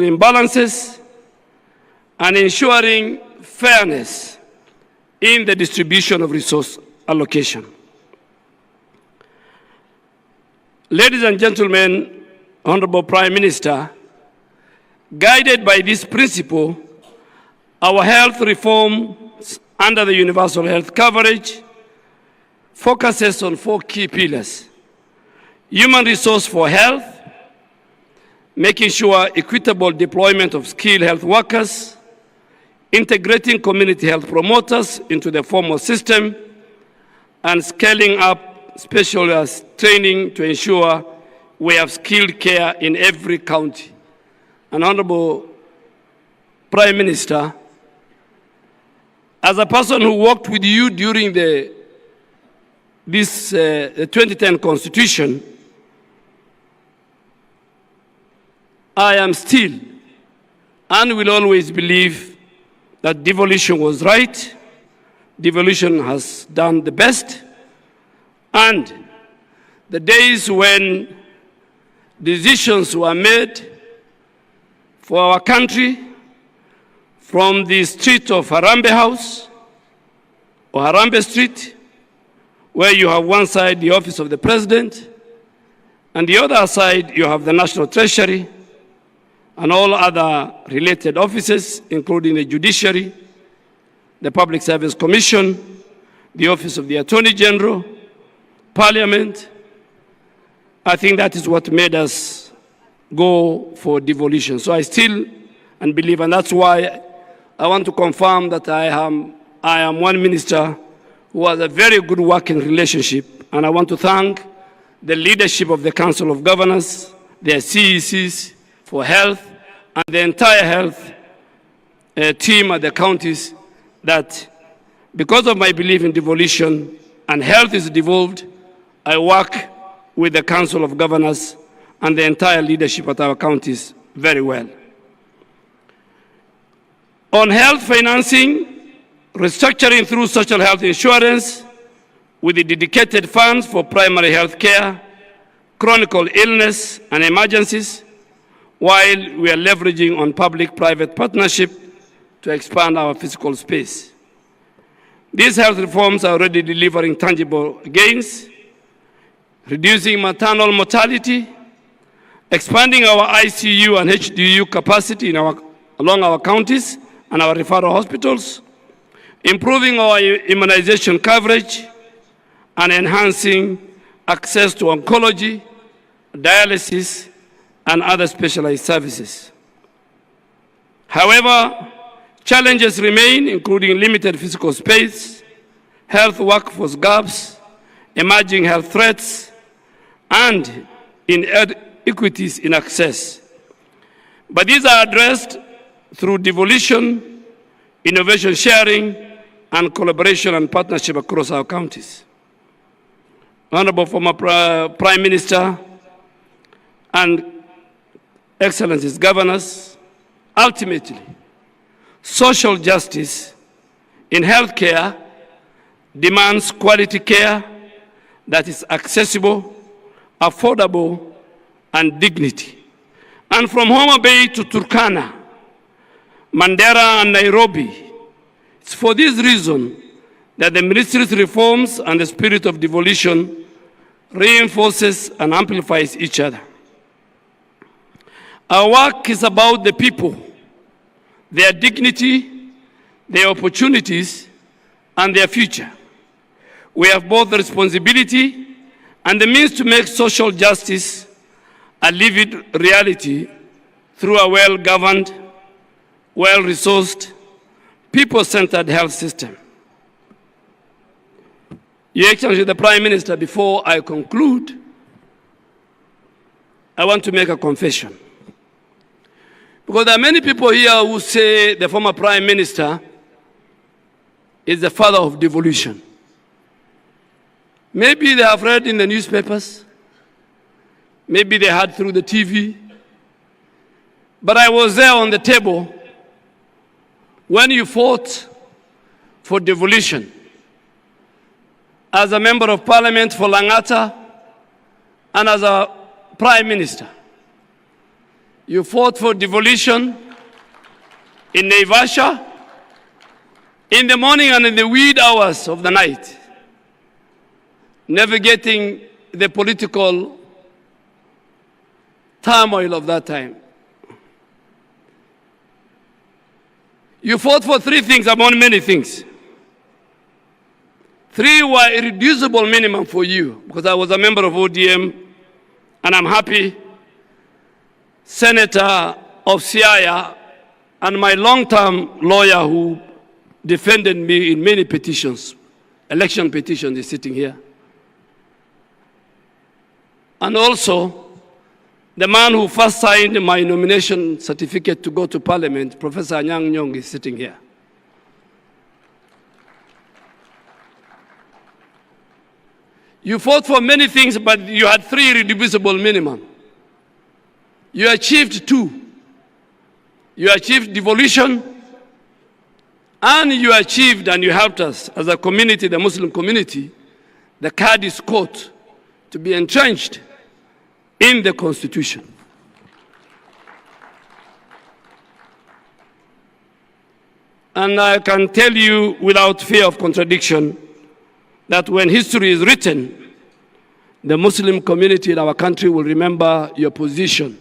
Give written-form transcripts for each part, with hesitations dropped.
imbalances and ensuring fairness in the distribution of resource allocation. Ladies and gentlemen, Honorable Prime Minister, guided by this principle, our health reforms under the universal health coverage focuses on 4 key pillars: human resource for health, making sure equitable deployment of skilled health workers, integrating community health promoters into the formal system, and scaling up specialist training to ensure we have skilled care in every county. And Honorable Prime Minister, as a person who worked with you during the 2010 Constitution, I am still and will always believe that devolution was right. Devolution has done the best. And the days when decisions were made for our country from the street of Harambee House or Harambee Street, where you have one side the office of the president, and the other side you have the National Treasury and all other related offices, including the Judiciary, the Public Service Commission, the Office of the Attorney General, Parliament. I think that is what made us go for devolution. So I still and believe, and that's why I want to confirm that I am one minister who has a very good working relationship, and I want to thank the leadership of the Council of Governors, their CECs for health, and the entire health team at the counties, that because of my belief in devolution and health is devolved, I work with the Council of Governors and the entire leadership at our counties very well. On health financing, restructuring through social health insurance with the dedicated funds for primary health care, chronic illness and emergencies, while we are leveraging on public-private partnership to expand our physical space. These health reforms are already delivering tangible gains, reducing maternal mortality, expanding our ICU and HDU capacity along our counties and our referral hospitals, improving our immunization coverage, and enhancing access to oncology, dialysis, and other specialized services. However, challenges remain, including limited physical space, health workforce gaps, emerging health threats, and inequities in access. But these are addressed through devolution, innovation sharing, and collaboration and partnership across our counties. Honorable former Prime Minister and Excellencies Governors, ultimately, social justice in healthcare demands quality care that is accessible, affordable, and dignity. And from Homa Bay to Turkana, Mandera and Nairobi, it's for this reason that the ministry's reforms and the spirit of devolution reinforces and amplifies each other. Our work is about the people, their dignity, their opportunities, and their future. We have both the responsibility and the means to make social justice a lived reality through a well-governed, well-resourced, people-centered health system. Your Excellency, the Prime Minister, before I conclude, I want to make a confession. Because there are many people here who say the former Prime Minister is the father of devolution. Maybe they have read in the newspapers, maybe they heard through the TV, but I was there on the table when you fought for devolution as a member of parliament for Langata and as a prime minister. You fought for devolution in Naivasha, in the morning and in the wee hours of the night, navigating the political turmoil of that time. You fought for three things among many things. Three were irreducible minimum for you, because I was a member of ODM, and I'm happy Senator of Siaya and my long-term lawyer who defended me in many petitions, election petitions, is sitting here. And also, the man who first signed my nomination certificate to go to Parliament, Professor Anyang' Nyong, is sitting here. You fought for many things, but you had three irreducible minimum. You achieved two. You achieved devolution, and you achieved, and you helped us as a community, the Muslim community, the Qadi's court to be entrenched in the Constitution. And I can tell you without fear of contradiction that when history is written, the Muslim community in our country will remember your position.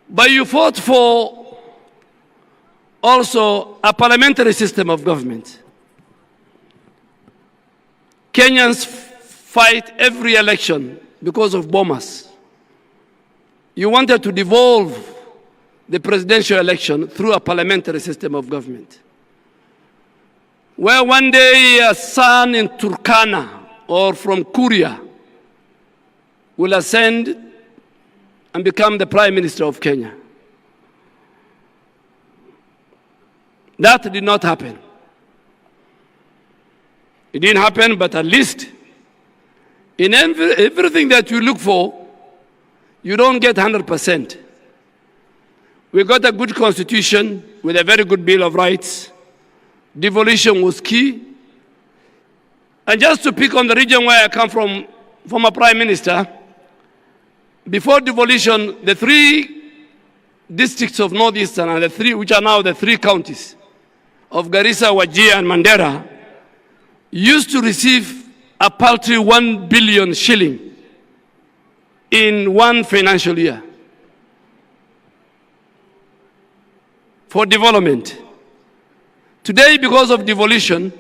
But you fought for also a parliamentary system of government. Kenyans fight every election because of bombers. You wanted to devolve the presidential election through a parliamentary system of government, where one day a son in Turkana or from Kuria will ascend and become the Prime Minister of Kenya. That did not happen. It didn't happen, but at least in everything that you look for, you don't get 100%. We got a good constitution with a very good Bill of Rights. Devolution was key. And just to pick on the region where I come from, former Prime Minister, before devolution, the three districts of Northeastern and the three, which are now the three counties of Garissa, Wajir, and Mandera, used to receive a paltry 1 billion shilling in one financial year for development. Today, because of devolution,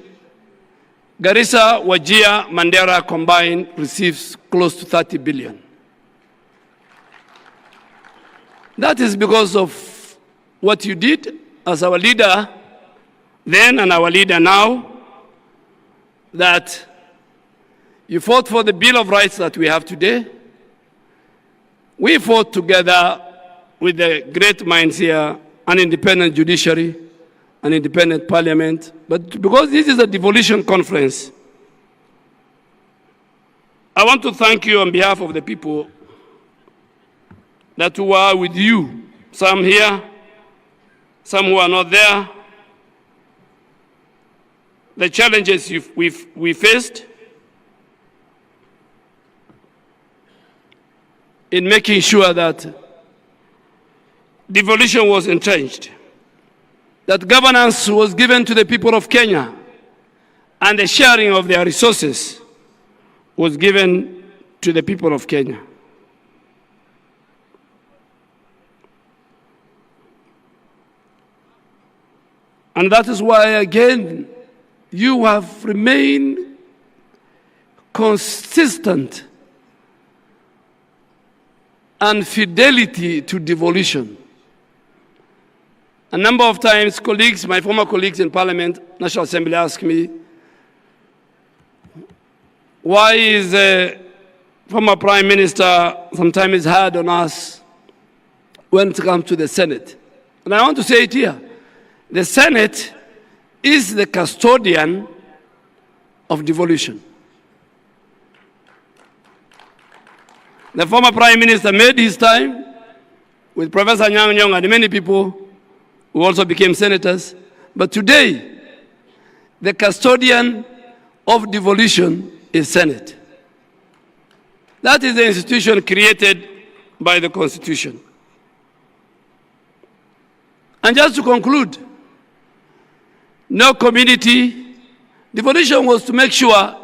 Garissa, Wajir, Mandera combined receives close to 30 billion. That is because of what you did as our leader then and our leader now, that you fought for the Bill of Rights that we have today. We fought together with the great minds here, an independent judiciary, an independent parliament. But because this is a devolution conference, I want to thank you on behalf of the people that were with you, some here, some who are not there. The challenges we faced in making sure that devolution was entrenched, that governance was given to the people of Kenya, and the sharing of their resources was given to the people of Kenya. And that is why, again, you have remained consistent and fidelity to devolution. A number of times, colleagues, my former colleagues in Parliament, National Assembly, ask me, why is the former Prime Minister sometimes hard on us when it comes to the Senate? And I want to say it here. The Senate is the custodian of devolution. The former Prime Minister made his time with Professor Anyang' Nyong and many people who also became senators. But today, the custodian of devolution is Senate. That is the institution created by the Constitution. And just to conclude, no community, devolution was to make sure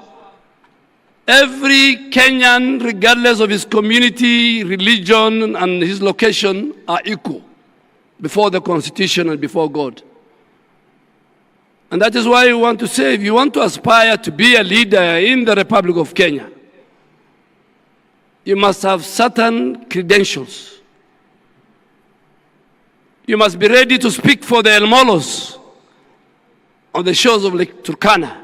every Kenyan, regardless of his community, religion, and his location, are equal before the Constitution and before God. And that is why we want to say, if you want to aspire to be a leader in the Republic of Kenya, you must have certain credentials. You must be ready to speak for the El Molos on the shores of Lake Turkana.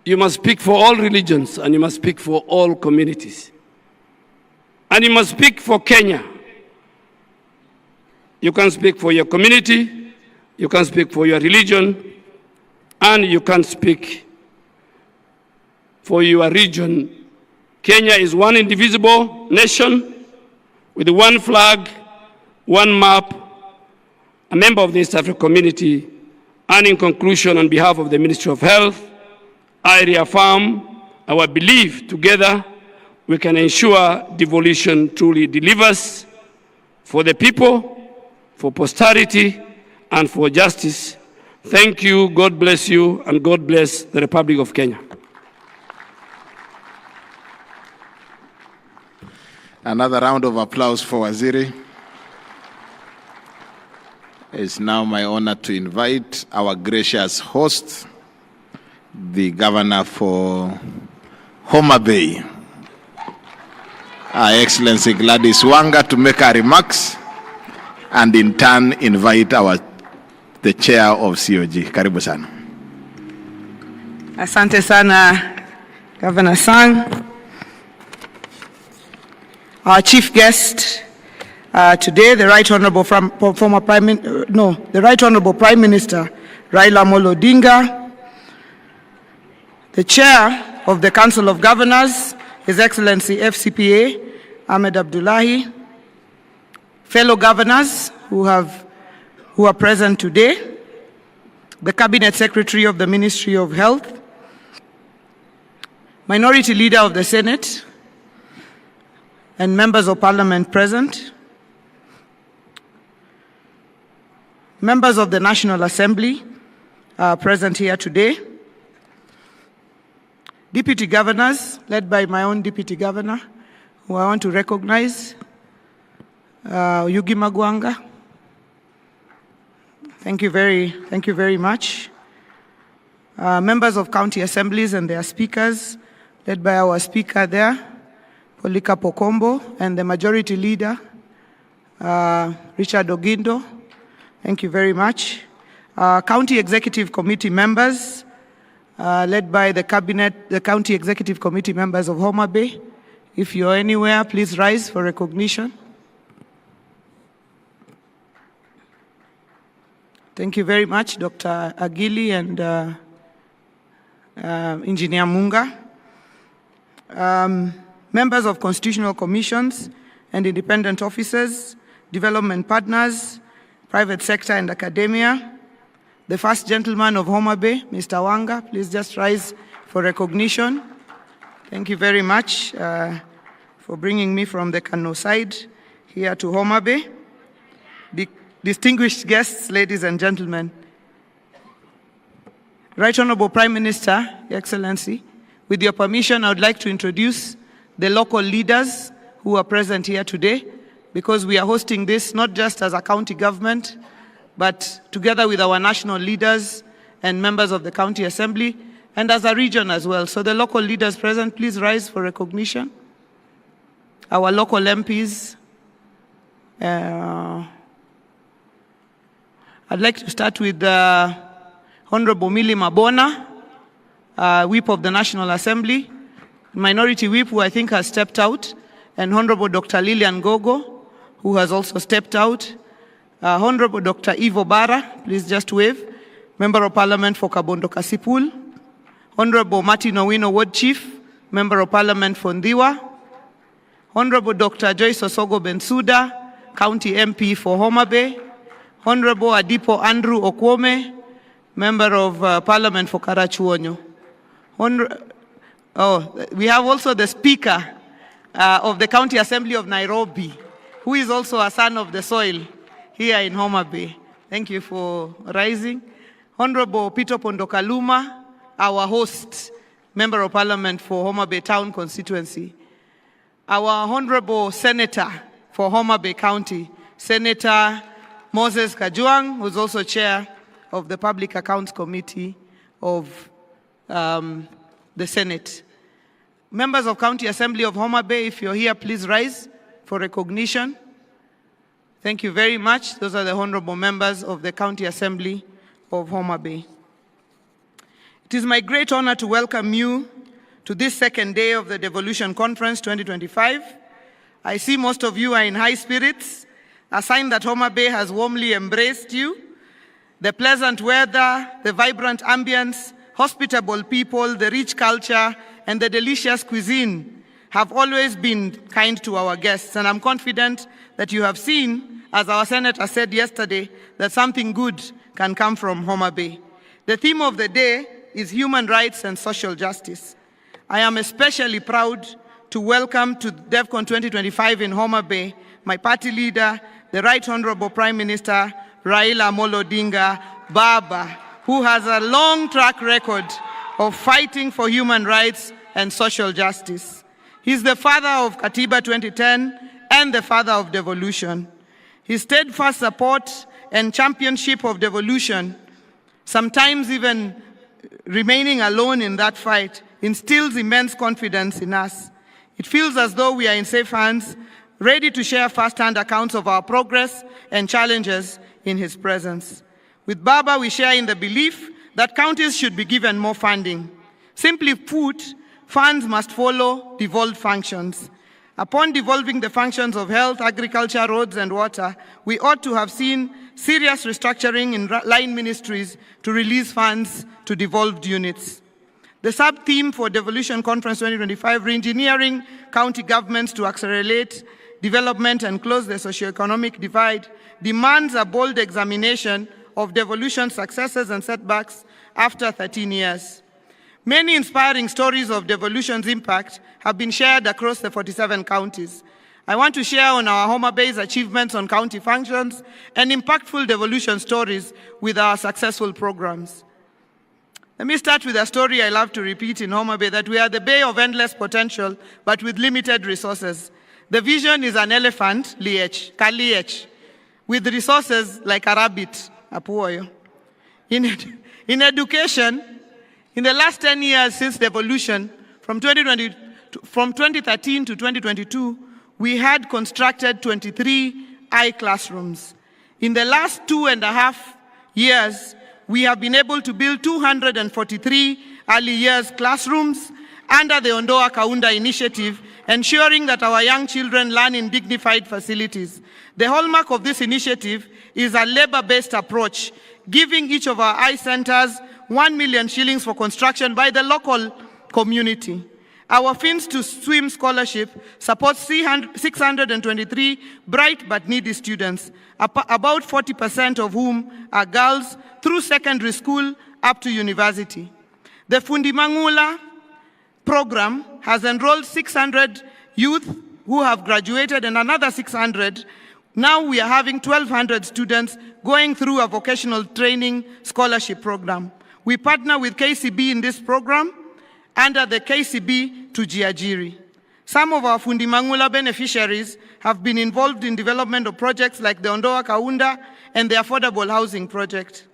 You must speak for all religions, and you must speak for all communities. And you must speak for Kenya. You can speak for your community, you can speak for your religion, and you can speak for your region. Kenya is one indivisible nation with one flag, one map, a member of the East African community. And in conclusion, on behalf of the Ministry of Health, I reaffirm our belief together we can ensure devolution truly delivers for the people, for posterity, and for justice. Thank you, God bless you, and God bless the Republic of Kenya. Another round of applause for Waziri. It's now my honor to invite our gracious host, the Governor for Homa Bay, Her Excellency Gladys Wanga, to make her remarks, and in turn invite the Chair of COG. Karibu sana. Asante sana, Governor Sang. Our chief guest today, the Right Honorable the Right Honorable Prime Minister Raila Odinga, the Chair of the Council of Governors, His Excellency FCPA Ahmed Abdullahi, fellow governors who are present today, the Cabinet Secretary of the Ministry of Health, Minority Leader of the Senate, and members of Parliament present, members of the National Assembly are present here today, deputy governors, led by my own deputy governor, who I want to recognize, Yugi Magwanga. Thank you very much. Members of county assemblies and their speakers, led by our speaker there, Polika Pokombo, and the majority leader, Richard Ogindo. Thank you very much. County Executive Committee members, led by the County Executive Committee members of Homa Bay. If you're anywhere, please rise for recognition. Thank you very much, Dr. Agili and Engineer Munga. Members of constitutional commissions and independent officers, development partners, private sector and academia. The first gentleman of Homa Bay, Mr. Wanga, please just rise for recognition. Thank you very much for bringing me from the Kano side here to Homa Bay. Distinguished guests, ladies and gentlemen, Right Honorable Prime Minister, Your Excellency, with your permission, I would like to introduce the local leaders who are present here today, because we are hosting this not just as a county government, but together with our national leaders and members of the county assembly, and as a region as well. So the local leaders present, please rise for recognition. Our local MPs. I'd like to start with Honorable Millie Mabona, Whip of the National Assembly, Minority Whip, who I think has stepped out, and Honorable Dr. Lilian Gogo, who has also stepped out. Honorable Dr. Ivo Bara, please just wave, Member of Parliament for Kabondo Kasipul. Honorable Martin Owino, Ward Chief, Member of Parliament for Ndiwa. Honorable Dr. Joyce Osogo Bensuda, County MP for Homa Bay. Honorable Adipo Andrew Okwome, Member of Parliament for Karachuonyo. We have also the Speaker of the County Assembly of Nairobi, who is also a son of the soil. here in Homa Bay. Thank you for rising. Honorable Peter Pondokaluma, our host, Member of Parliament for Homa Bay Town constituency. Our Honorable Senator for Homa Bay County, Senator Moses Kajwang, who's also Chair of the Public Accounts Committee of the Senate. Members of County Assembly of Homa Bay, if you're here, please rise for recognition. Thank you very much. Those are the honorable members of the County Assembly of Homa Bay. It is my great honor to welcome you to this second day of the Devolution Conference 2025. I see most of you are in high spirits, a sign that Homa Bay has warmly embraced you. The pleasant weather, the vibrant ambience, hospitable people, the rich culture, and the delicious cuisine have always been kind to our guests, and I'm confident that you have seen, as our Senator said yesterday, that something good can come from Homa Bay. The theme of the day is human rights and social justice. I am especially proud to welcome to DevCon 2025 in Homa Bay my party leader, the Right Honorable Prime Minister Raila Odinga, Baba, who has a long track record of fighting for human rights and social justice. He's the father of Katiba 2010 and the father of devolution. His steadfast support and championship of devolution, sometimes even remaining alone in that fight, instills immense confidence in us. It feels as though we are in safe hands, ready to share first-hand accounts of our progress and challenges in his presence. With Baba, we share in the belief that counties should be given more funding. Simply put, funds must follow devolved functions. Upon devolving the functions of health, agriculture, roads, and water, we ought to have seen serious restructuring in line ministries to release funds to devolved units. The sub-theme for Devolution Conference 2025, Reengineering County Governments to Accelerate Development and Close the Socioeconomic Divide, demands a bold examination of devolution successes and setbacks after 13 years. Many inspiring stories of devolution's impact have been shared across the 47 counties. I want to share on our Homa Bay's achievements on county functions and impactful devolution stories with our successful programs. Let me start with a story I love to repeat in Homa Bay, that we are the bay of endless potential, but with limited resources. The vision is an elephant, Kaliech, with resources like a rabbit, Apuoyo. In education, in the last 10 years since devolution, from 2013 to 2022, we had constructed 23 classrooms. In the last 2.5 years, we have been able to build 243 early years classrooms under the Ondoa Kaunda initiative, ensuring that our young children learn in dignified facilities. The hallmark of this initiative is a labor-based approach, giving each of our centers 1 million shillings for construction by the local community. Our Fins to Swim scholarship supports 623 bright but needy students, about 40% of whom are girls, through secondary school up to university. The Fundi Mangula program has enrolled 600 youth who have graduated and another 600. Now we are having 1,200 students going through a vocational training scholarship program. We partner with KCB in this program under the KCB to Jiajiri. Some of our Fundi Mangula beneficiaries have been involved in development of projects like the Ondoa Kaunda and the Affordable Housing Project.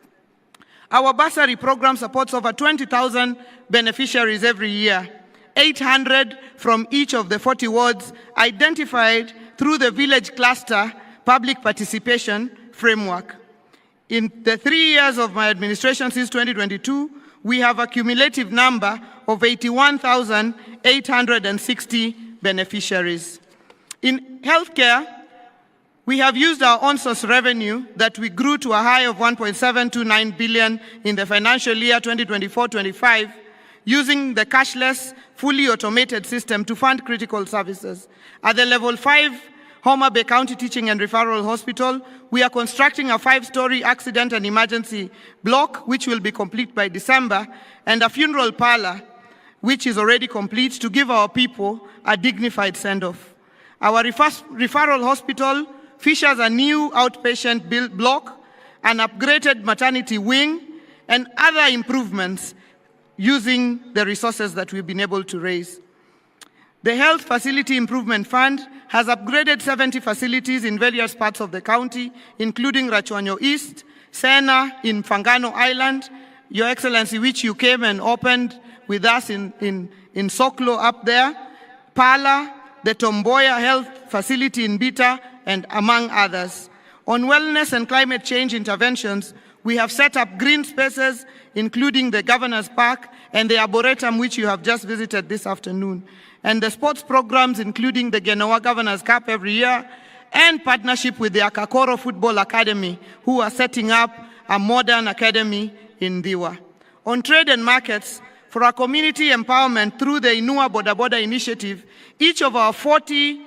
Our bursary program supports over 20,000 beneficiaries every year, 800 from each of the 40 wards identified through the village cluster public participation framework. In the 3 years of my administration since 2022, we have a cumulative number of 81,860 beneficiaries. In healthcare, we have used our on-source revenue that we grew to a high of 1.729 billion in the financial year 2024-25, using the cashless, fully automated system to fund critical services. At the level 5 Homa Bay County Teaching and Referral Hospital, we are constructing a 5-story accident and emergency block, which will be complete by December, and a funeral parlor, which is already complete, to give our people a dignified send-off. Our referral hospital features a new outpatient block, an upgraded maternity wing, and other improvements using the resources that we've been able to raise. The Health Facility Improvement Fund has upgraded 70 facilities in various parts of the county, including Rachuanyo East, Sena in Fangano Island, Your Excellency, which you came and opened with us in Soklo up there, Pala, the Tomboya Health Facility in Bita, and among others. On wellness and climate change interventions, we have set up green spaces, including the Governor's Park and the Arboretum, which you have just visited this afternoon, and the sports programs, including the Genoa Governor's Cup every year, and partnership with the Akakoro Football Academy, who are setting up a modern academy in Diwa. On trade and markets, for our community empowerment through the Inua Boda Boda initiative, each of our 40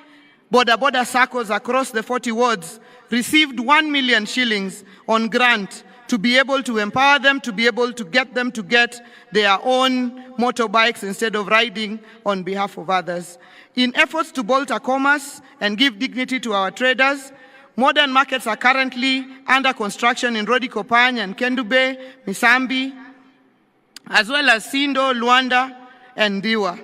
Boda Boda circles across the 40 wards received 1 million shillings on grant to be able to empower them, to be able to get them to get their own motorbikes instead of riding on behalf of others. In efforts to bolster commerce and give dignity to our traders, modern markets are currently under construction in Rodikopany and Kendube, Misambi, as well as Sindo, Luanda, and Diwa.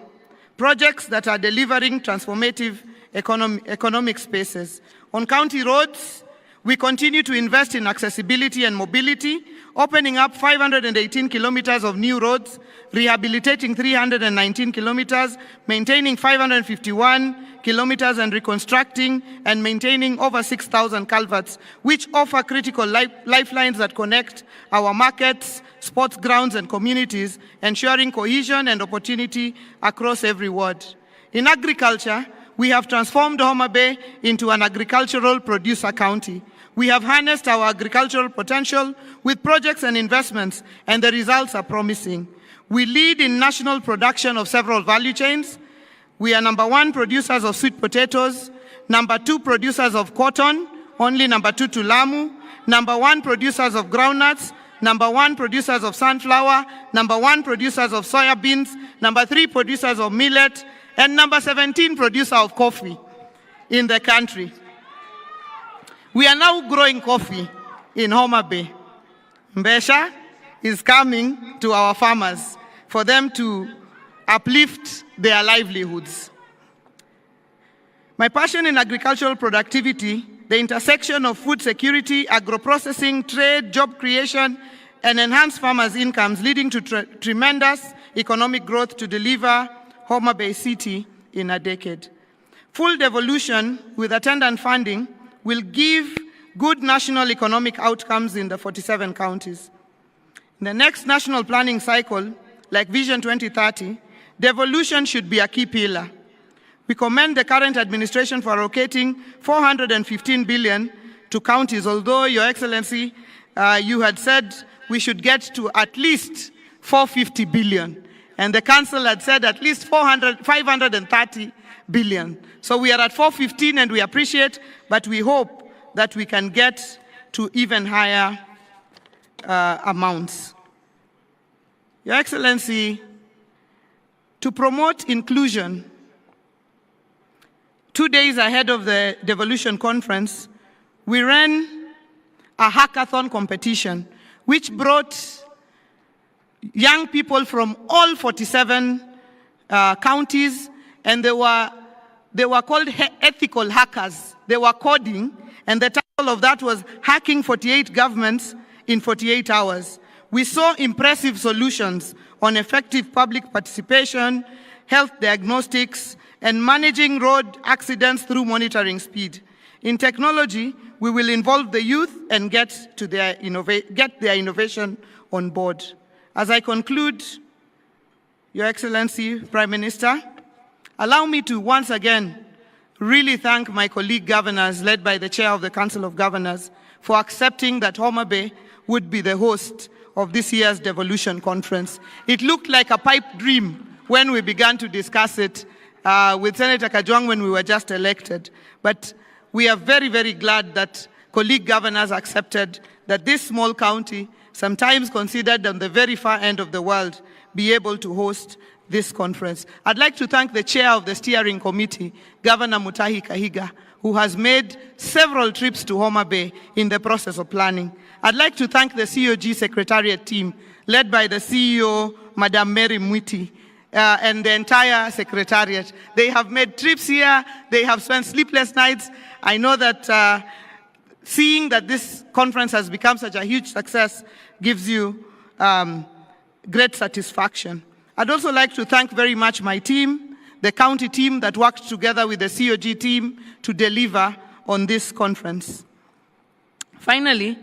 Projects that are delivering transformative economic spaces. On county roads, we continue to invest in accessibility and mobility, opening up 518 kilometers of new roads, rehabilitating 319 kilometers, maintaining 551 kilometers, and reconstructing and maintaining over 6,000 culverts, which offer critical lifelines that connect our markets, sports grounds, and communities, ensuring cohesion and opportunity across every ward. In agriculture, we have transformed Homa Bay into an agricultural producer county. We have harnessed our agricultural potential with projects and investments, and the results are promising. We lead in national production of several value chains. We are #1 producers of sweet potatoes, #2 producers of cotton, only #2 to Lamu, #1 producers of groundnuts, #1 producers of sunflower, #1 producers of soya beans, #3 producers of millet, and #17 producer of coffee in the country. We are now growing coffee in Homa Bay. Mbesha is coming to our farmers for them to uplift their livelihoods. My passion in agricultural productivity, the intersection of food security, agro-processing, trade, job creation, and enhanced farmers' incomes, leading to tremendous economic growth to deliver Homa Bay City in a decade. Full devolution with attendant funding will give good national economic outcomes in the 47 counties. In the next national planning cycle, like Vision 2030, devolution should be a key pillar. We commend the current administration for allocating 415 billion to counties, although, Your Excellency, you had said we should get to at least 450 billion. And the council had said at least 530 billion. So we are at 415 and we appreciate, but we hope that we can get to even higher amounts. Your Excellency, to promote inclusion, 2 days ahead of the Devolution Conference, we ran a hackathon competition which brought young people from all 47 counties, and they were called ethical hackers. They were coding, and the title of that was Hacking 48 Governments in 48 Hours. We saw impressive solutions on effective public participation, health diagnostics, and managing road accidents through monitoring speed. In technology, we will involve the youth and get their innovation on board. As I conclude, Your Excellency, Prime Minister, allow me to once again really thank my colleague governors, led by the Chair of the Council of Governors, for accepting that Homa Bay would be the host of this year's Devolution Conference. It looked like a pipe dream when we began to discuss it with Senator Kajwang when we were just elected. But we are very, very glad that colleague governors accepted that this small county, sometimes considered on the very far end of the world, be able to host this conference. I'd like to thank the chair of the steering committee, Governor Mutahi Kahiga, who has made several trips to Homa Bay in the process of planning. I'd like to thank the COG Secretariat team, led by the CEO, Madam Mary Mwiti, and the entire Secretariat. They have made trips here. They have spent sleepless nights. I know that seeing that this conference has become such a huge success gives you great satisfaction. I'd also like to thank very much my team, the county team that worked together with the COG team to deliver on this conference. Finally,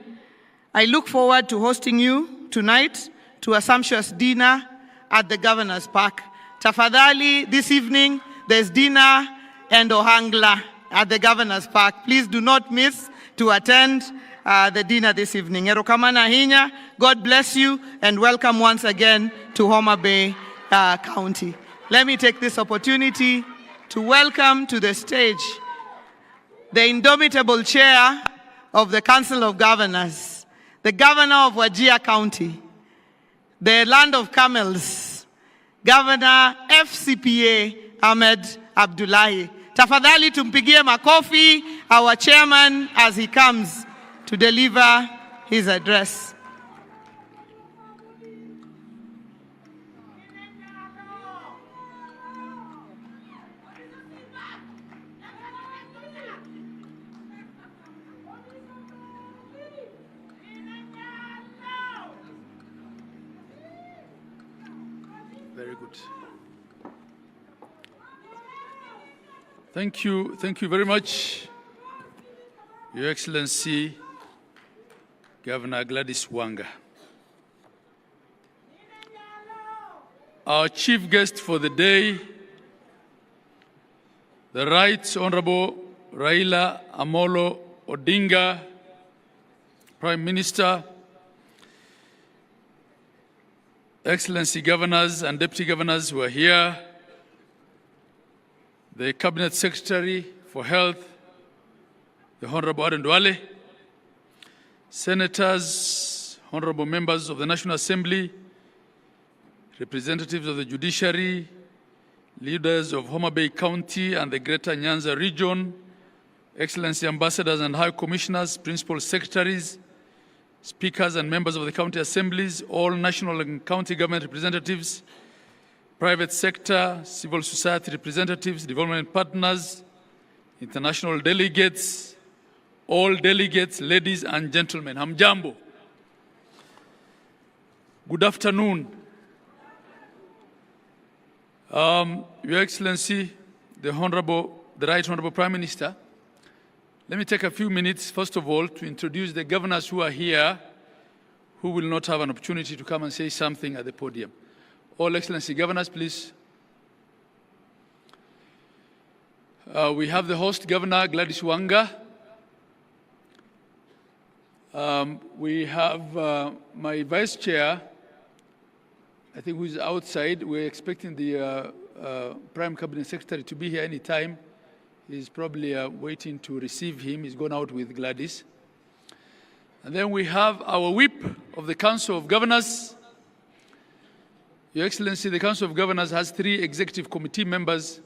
I look forward to hosting you tonight to a sumptuous dinner at the Governor's Park. Tafadhali, this evening, there's dinner and ohangla at the Governor's Park. Please do not miss to attend the dinner this evening. Erokamana hinya, God bless you, and welcome once again to Homa Bay County. Let me take this opportunity to welcome to the stage the indomitable chair of the Council of Governors, the Governor of Wajir County, the land of camels, Governor FCPA Ahmed Abdullahi. Tafadhali tumpigie makofi our chairman as he comes to deliver his address. Very good. Thank you very much, Your Excellency, Governor Gladys Wanga. Our chief guest for the day, the Right Honorable Raila Amolo Odinga, Prime Minister, Excellency Governors and Deputy Governors who are here, the Cabinet Secretary for Health, the Honorable Aden Duale, Senators, Honorable Members of the National Assembly, representatives of the Judiciary, leaders of Homa Bay County and the Greater Nyanza Region, Excellency Ambassadors and High Commissioners, Principal Secretaries, Speakers and members of the county assemblies, all national and county government representatives, private sector, civil society representatives, development partners, international delegates, all delegates, ladies and gentlemen. Hamjambo. Good afternoon. Your Excellency, the Right Honorable Prime Minister, let me take a few minutes, first of all, to introduce the governors who are here, who will not have an opportunity to come and say something at the podium. All Excellency Governors, please. We have the host Governor, Gladys Wanga. We have my Vice Chair, I think, who is outside. We're expecting the Prime Cabinet Secretary to be here any time. He's probably waiting to receive him. He's gone out with Gladys. And then we have our whip of the Council of Governors. Your Excellency, the Council of Governors has 3 executive committee members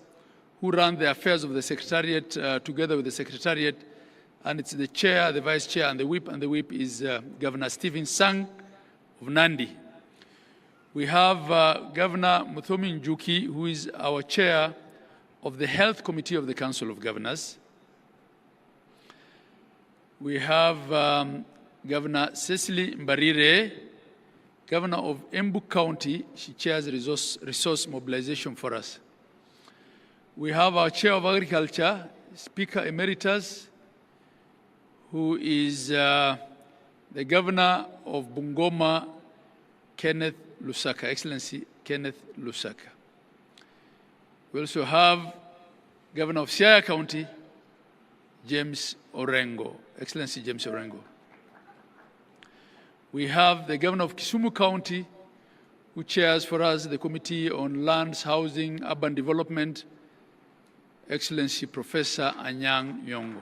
who run the affairs of the Secretariat together with the Secretariat. And it's the Chair, the Vice Chair, and the whip is Governor Stephen Sang of Nandi. We have Governor Muthomi Njuki, who is our Chair of the Health Committee of the Council of Governors. We have Governor Cecily Mbarire, Governor of Embu County. She chairs resource mobilization for us. We have our Chair of Agriculture, Speaker Emeritus, who is the Governor of Bungoma, Kenneth Lusaka, Excellency Kenneth Lusaka. We also have Governor of Siaya County, James Orengo, Excellency James Orengo. We have the Governor of Kisumu County, who chairs for us the Committee on Lands, Housing, Urban Development, Excellency Professor Anyang' Nyong'o.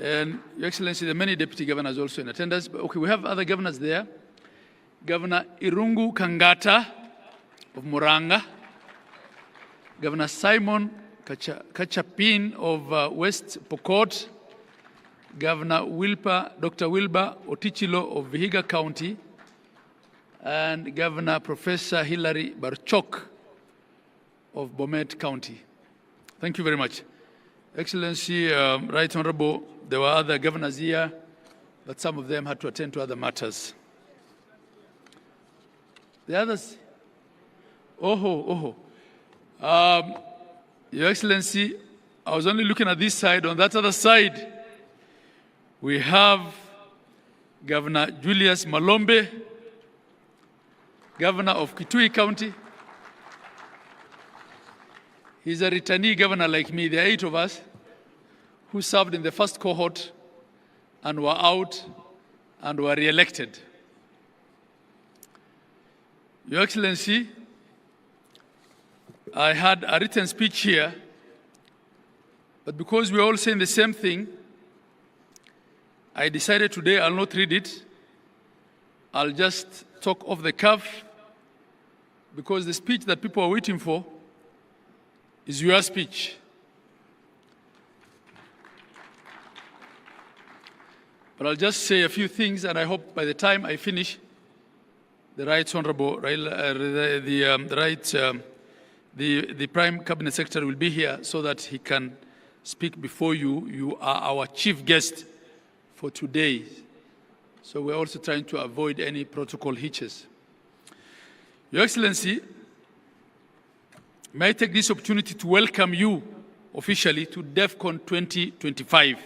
And Your Excellency, the many deputy governors also in attendance. But okay, we have other governors there. Governor Irungu Kangata of Muranga, Governor Simon Kachapin of West Pokot, Governor Dr. Wilbur Otichilo of Vihiga County, and Governor Professor Hilary Barchok of Bomet County. Thank you very much. Excellency, Right Honorable, there were other governors here, but some of them had to attend to other matters. The others? Your Excellency, I was only looking at this side. On that other side, we have Governor Julius Malombe, Governor of Kitui County. He's a returnee governor like me. There are 8 of us who served in the first cohort and were out and were re-elected. Your Excellency, I had a written speech here, but because we're all saying the same thing, I decided today I'll not read it. I'll just talk off the cuff, because the speech that people are waiting for is your speech. But I'll just say a few things, and I hope by the time I finish, the Right Honorable Raila, the Prime Cabinet Secretary will be here so that he can speak before you. You are our chief guest for today. So we're also trying to avoid any protocol hitches. Your Excellency, may I take this opportunity to welcome you officially to DEFCON 2025.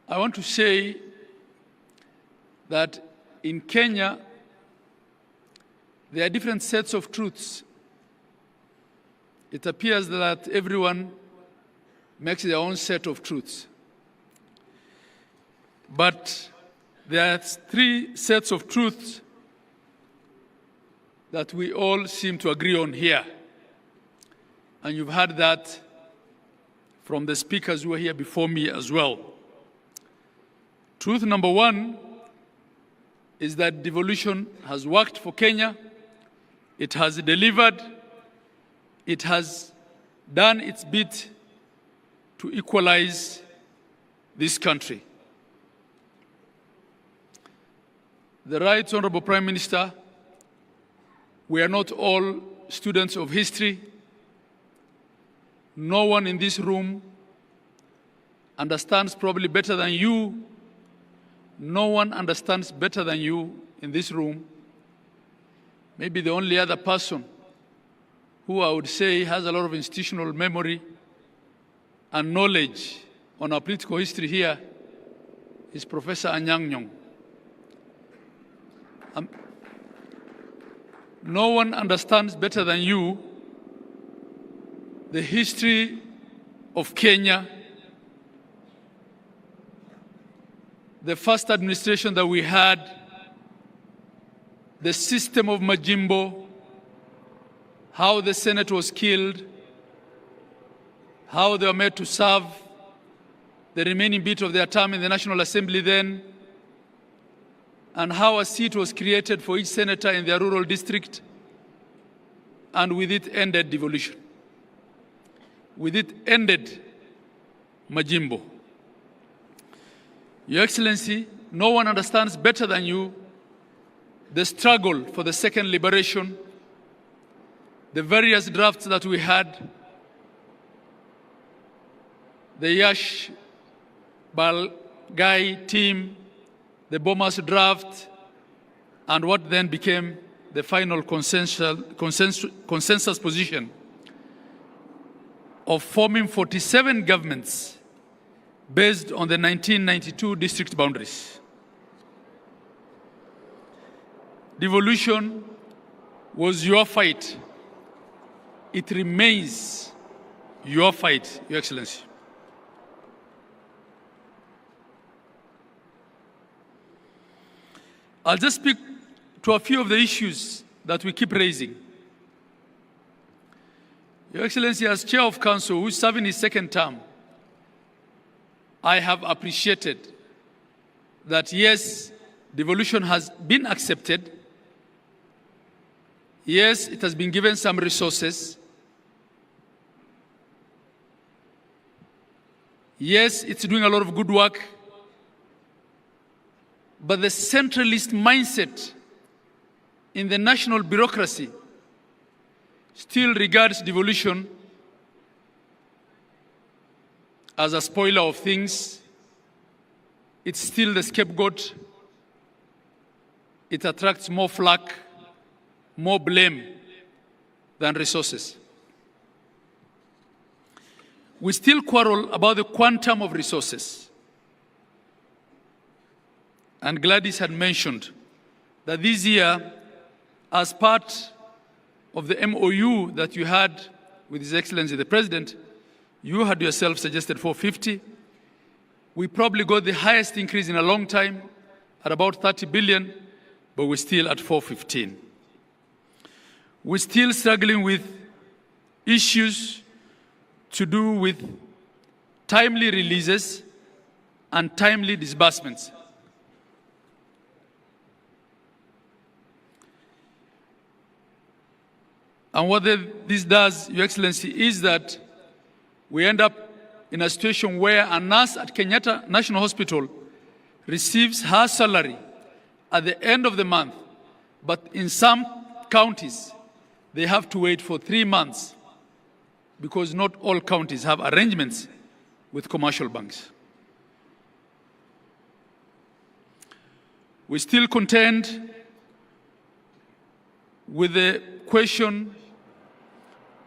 I want to say that in Kenya, there are different sets of truths. It appears that everyone makes their own set of truths. But there are 3 sets of truths that we all seem to agree on here. And you've heard that from the speakers who were here before me as well. Truth number 1 is that devolution has worked for Kenya. It has delivered. It has done its bit to equalize this country. The Right Honorable Prime Minister, we are not all students of history. No one in this room understands probably better than you. No one understands better than you in this room. Maybe the only other person who I would say has a lot of institutional memory and knowledge on our political history here is Professor Anyang' Nyong'o. No one understands better than you the history of Kenya, the first administration that we had, the system of Majimbo, how the Senate was killed, how they were made to serve the remaining bit of their term in the National Assembly then, and how a seat was created for each senator in their rural district, and with it ended devolution. With it ended Majimbo. Your Excellency, no one understands better than you the struggle for the second liberation, the various drafts that we had, the Yash Balgai team, the Bomas draft, and what then became the final consensus position of forming 47 governments based on the 1992 district boundaries. Devolution was your fight. It remains your fight, Your Excellency. I'll just speak to a few of the issues that we keep raising. Your Excellency, as Chair of Council, who is serving his second term, I have appreciated that, yes, devolution has been accepted, Yes, it has been given some resources. Yes, it's doing a lot of good work. But the centralist mindset in the national bureaucracy still regards devolution as a spoiler of things. It's still the scapegoat. It attracts more flack, more blame than resources. We still quarrel about the quantum of resources. And Gladys had mentioned that this year, as part of the MOU that you had with His Excellency the President, you had yourself suggested 450. We probably got the highest increase in a long time at about 30 billion, but we're still at 415. We're still struggling with issues to do with timely releases and timely disbursements. And what this does, Your Excellency, is that we end up in a situation where a nurse at Kenyatta National Hospital receives her salary at the end of the month, but in some counties, they have to wait for 3 months because not all counties have arrangements with commercial banks. We still contend with the question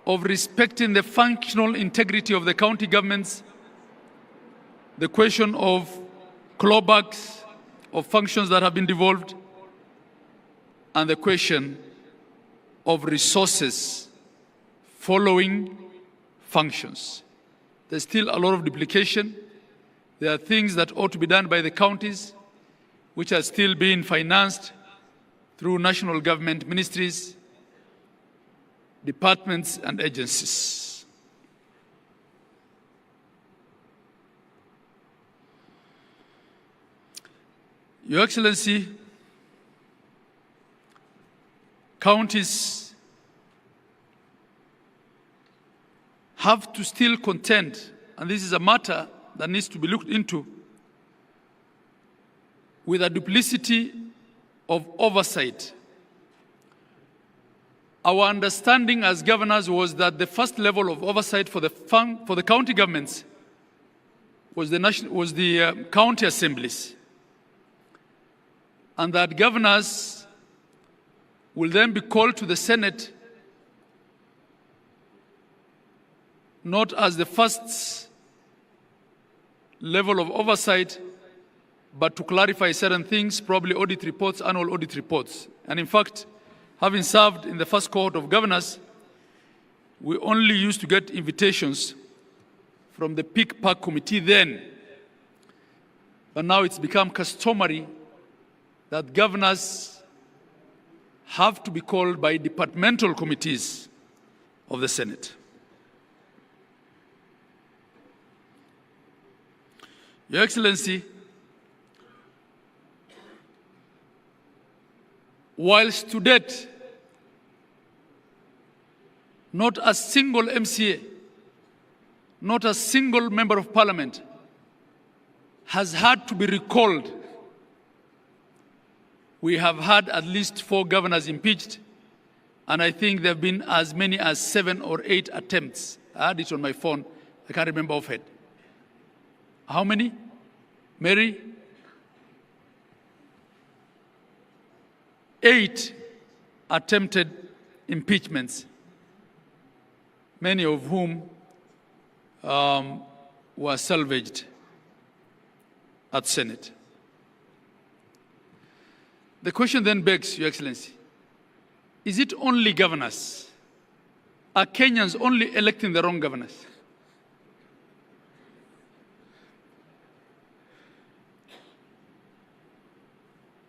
of respecting the functional integrity of the county governments, the question of clawbacks of functions that have been devolved, and the question of resources following functions. There's still a lot of duplication. There are things that ought to be done by the counties, which are still being financed through national government ministries, departments, and agencies. Your Excellency, counties have to still contend, and this is a matter that needs to be looked into, with a duplicity of oversight. Our understanding as governors was that the first level of oversight for the county governments was the county assemblies, and that governors will then be called to the Senate not as the first level of oversight, but to clarify certain things, probably audit reports, annual audit reports. And in fact, having served in the first cohort of governors, we only used to get invitations from the Peak Park Committee then. But now it's become customary that governors have to be called by departmental committees of the Senate. Your Excellency, whilst to date, not a single MCA, not a single member of parliament has had to be recalled. We have had at least 4 governors impeached, and I think there have been as many as 7 or 8 attempts. I had it on my phone. I can't remember offhand. How many? Mary? 8 attempted impeachments, many of whom were salvaged at Senate. The question then begs, Your Excellency, is it only governors? Are Kenyans only electing the wrong governors?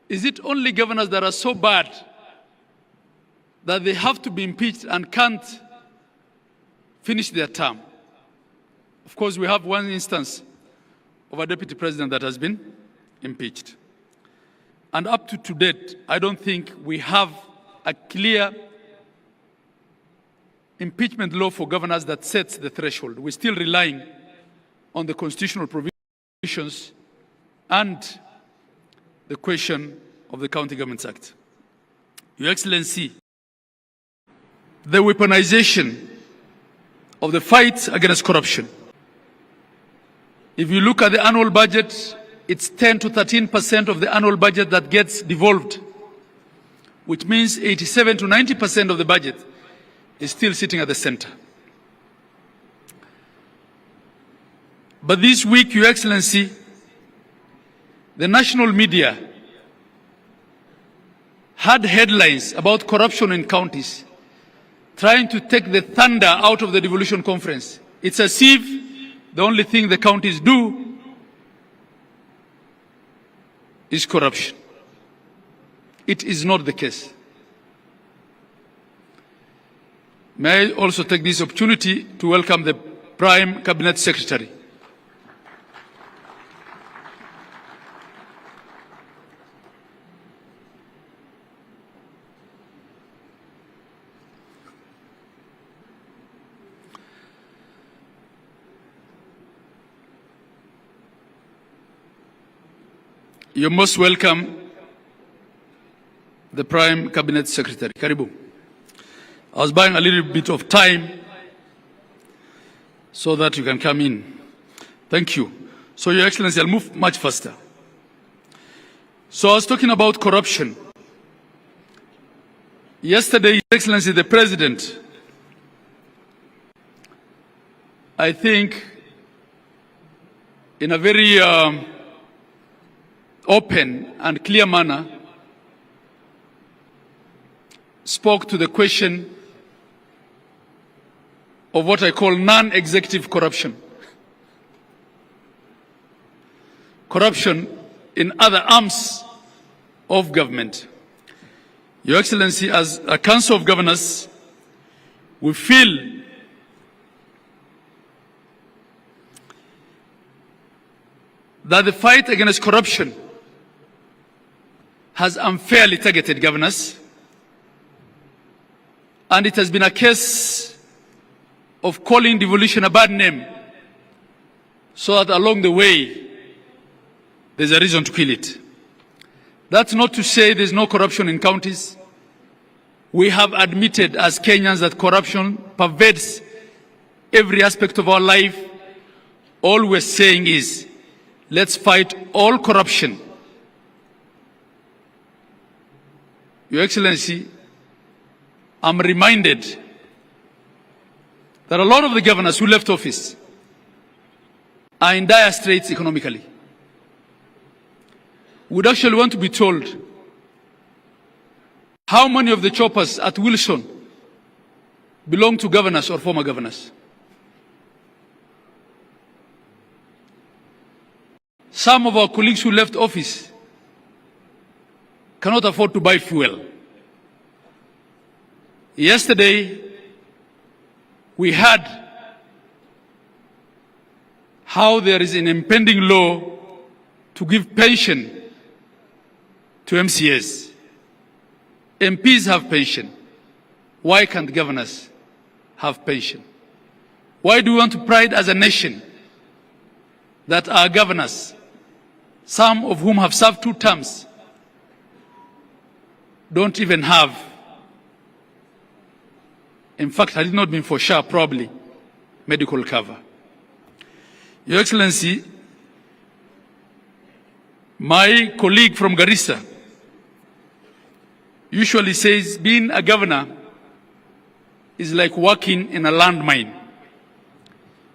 Is it only governors that are so bad that they have to be impeached and can't finish their term? Of course, we have one instance of a deputy president that has been impeached. And up to date, I don't think we have a clear impeachment law for governors that sets the threshold. We're still relying on the constitutional provisions and the question of the County Governments Act. Your Excellency, the weaponization of the fight against corruption. If you look at the annual budget, it's 10 to 13% of the annual budget that gets devolved, which means 87 to 90% of the budget is still sitting at the center. But this week, Your Excellency, the national media had headlines about corruption in counties, trying to take the thunder out of the devolution conference. It's as if the only thing the counties do is corruption. It is not the case. May I also take this opportunity to welcome the Prime Cabinet Secretary. You're most welcome, the Prime Cabinet Secretary. Karibu. I was buying a little bit of time so that you can come in. Thank you. So, Your Excellency, I'll move much faster. So, I was talking about corruption. Yesterday, Your Excellency, the President, I think, in a very open and clear manner, spoke to the question of what I call non-executive corruption. Corruption in other arms of government. Your Excellency, as a Council of Governors, we feel that the fight against corruption has unfairly targeted governors, and it has been a case of calling devolution a bad name, so that along the way there's a reason to kill it. That's not to say there's no corruption in counties. We have admitted as Kenyans that corruption pervades every aspect of our life. All we're saying is, let's fight all corruption. Your Excellency, I'm reminded that a lot of the governors who left office are in dire straits economically. Would actually want to be told how many of the choppers at Wilson belong to governors or former governors. Some of our colleagues who left office cannot afford to buy fuel. Yesterday, we heard how there is an impending law to give pension to MCAs. MPs have pension. Why can't governors have pension? Why do we want to pride as a nation that our governors, some of whom have served 2 terms, don't even have, in fact, had it not been for SHA, probably, medical cover? Your Excellency, my colleague from Garissa usually says being a governor is like working in a landmine.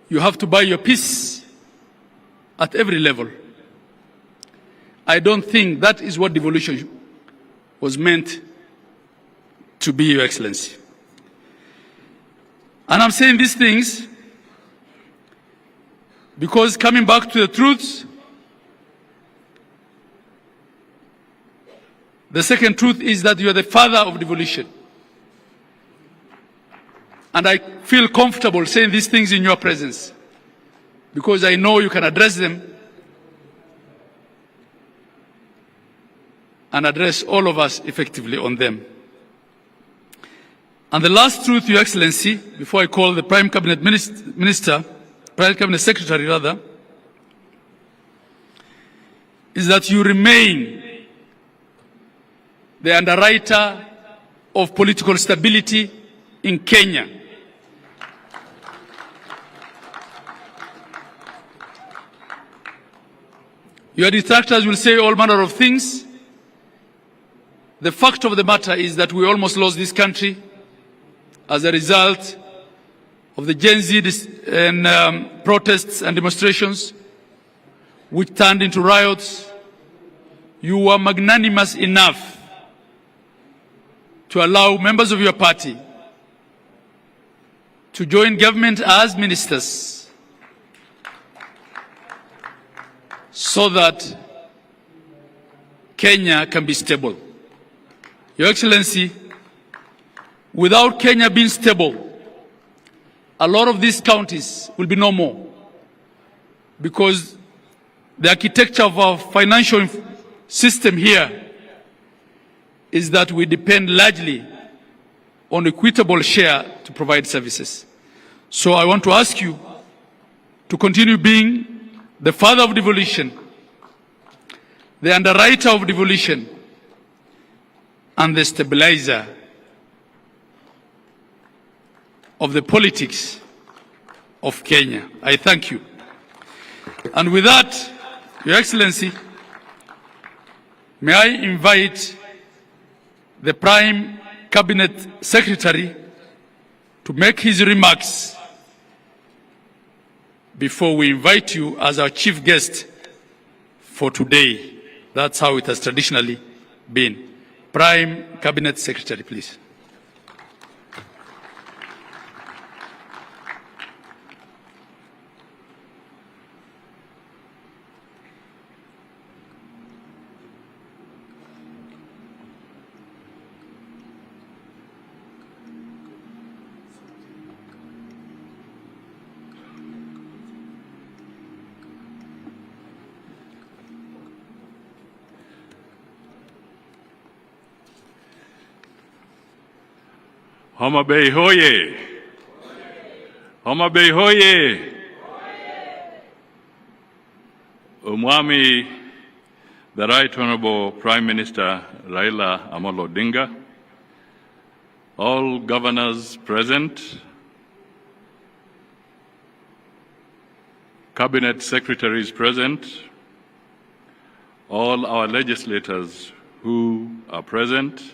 You have to buy your peace at every level. I don't think that is what devolution was meant to be, Your Excellency. And I'm saying these things because, coming back to the truths, the second truth is that you are the father of devolution. And I feel comfortable saying these things in your presence because I know you can address them and address all of us effectively on them. And the last truth, Your Excellency, before I call the Prime Cabinet Prime Cabinet Secretary rather, is that you remain the underwriter of political stability in Kenya. Your detractors will say all manner of things. The fact of the matter is that we almost lost this country as a result of the Gen Z protests and demonstrations, which turned into riots. You were magnanimous enough to allow members of your party to join government as ministers so that Kenya can be stable. Your Excellency, without Kenya being stable, a lot of these counties will be no more, because the architecture of our financial system here is that we depend largely on equitable share to provide services. So I want to ask you to continue being the father of devolution, the underwriter of devolution, and the stabilizer of the politics of Kenya. I thank you. And with that, Your Excellency, may I invite the Prime Cabinet Secretary to make his remarks before we invite you as our chief guest for today. That's how it has traditionally been. Prime Cabinet Secretary, please. Homa Bay hoye! Homa Bay hoye! Umwami, the Right Honorable Prime Minister Raila Odinga, all governors present, cabinet secretaries present, all our legislators who are present,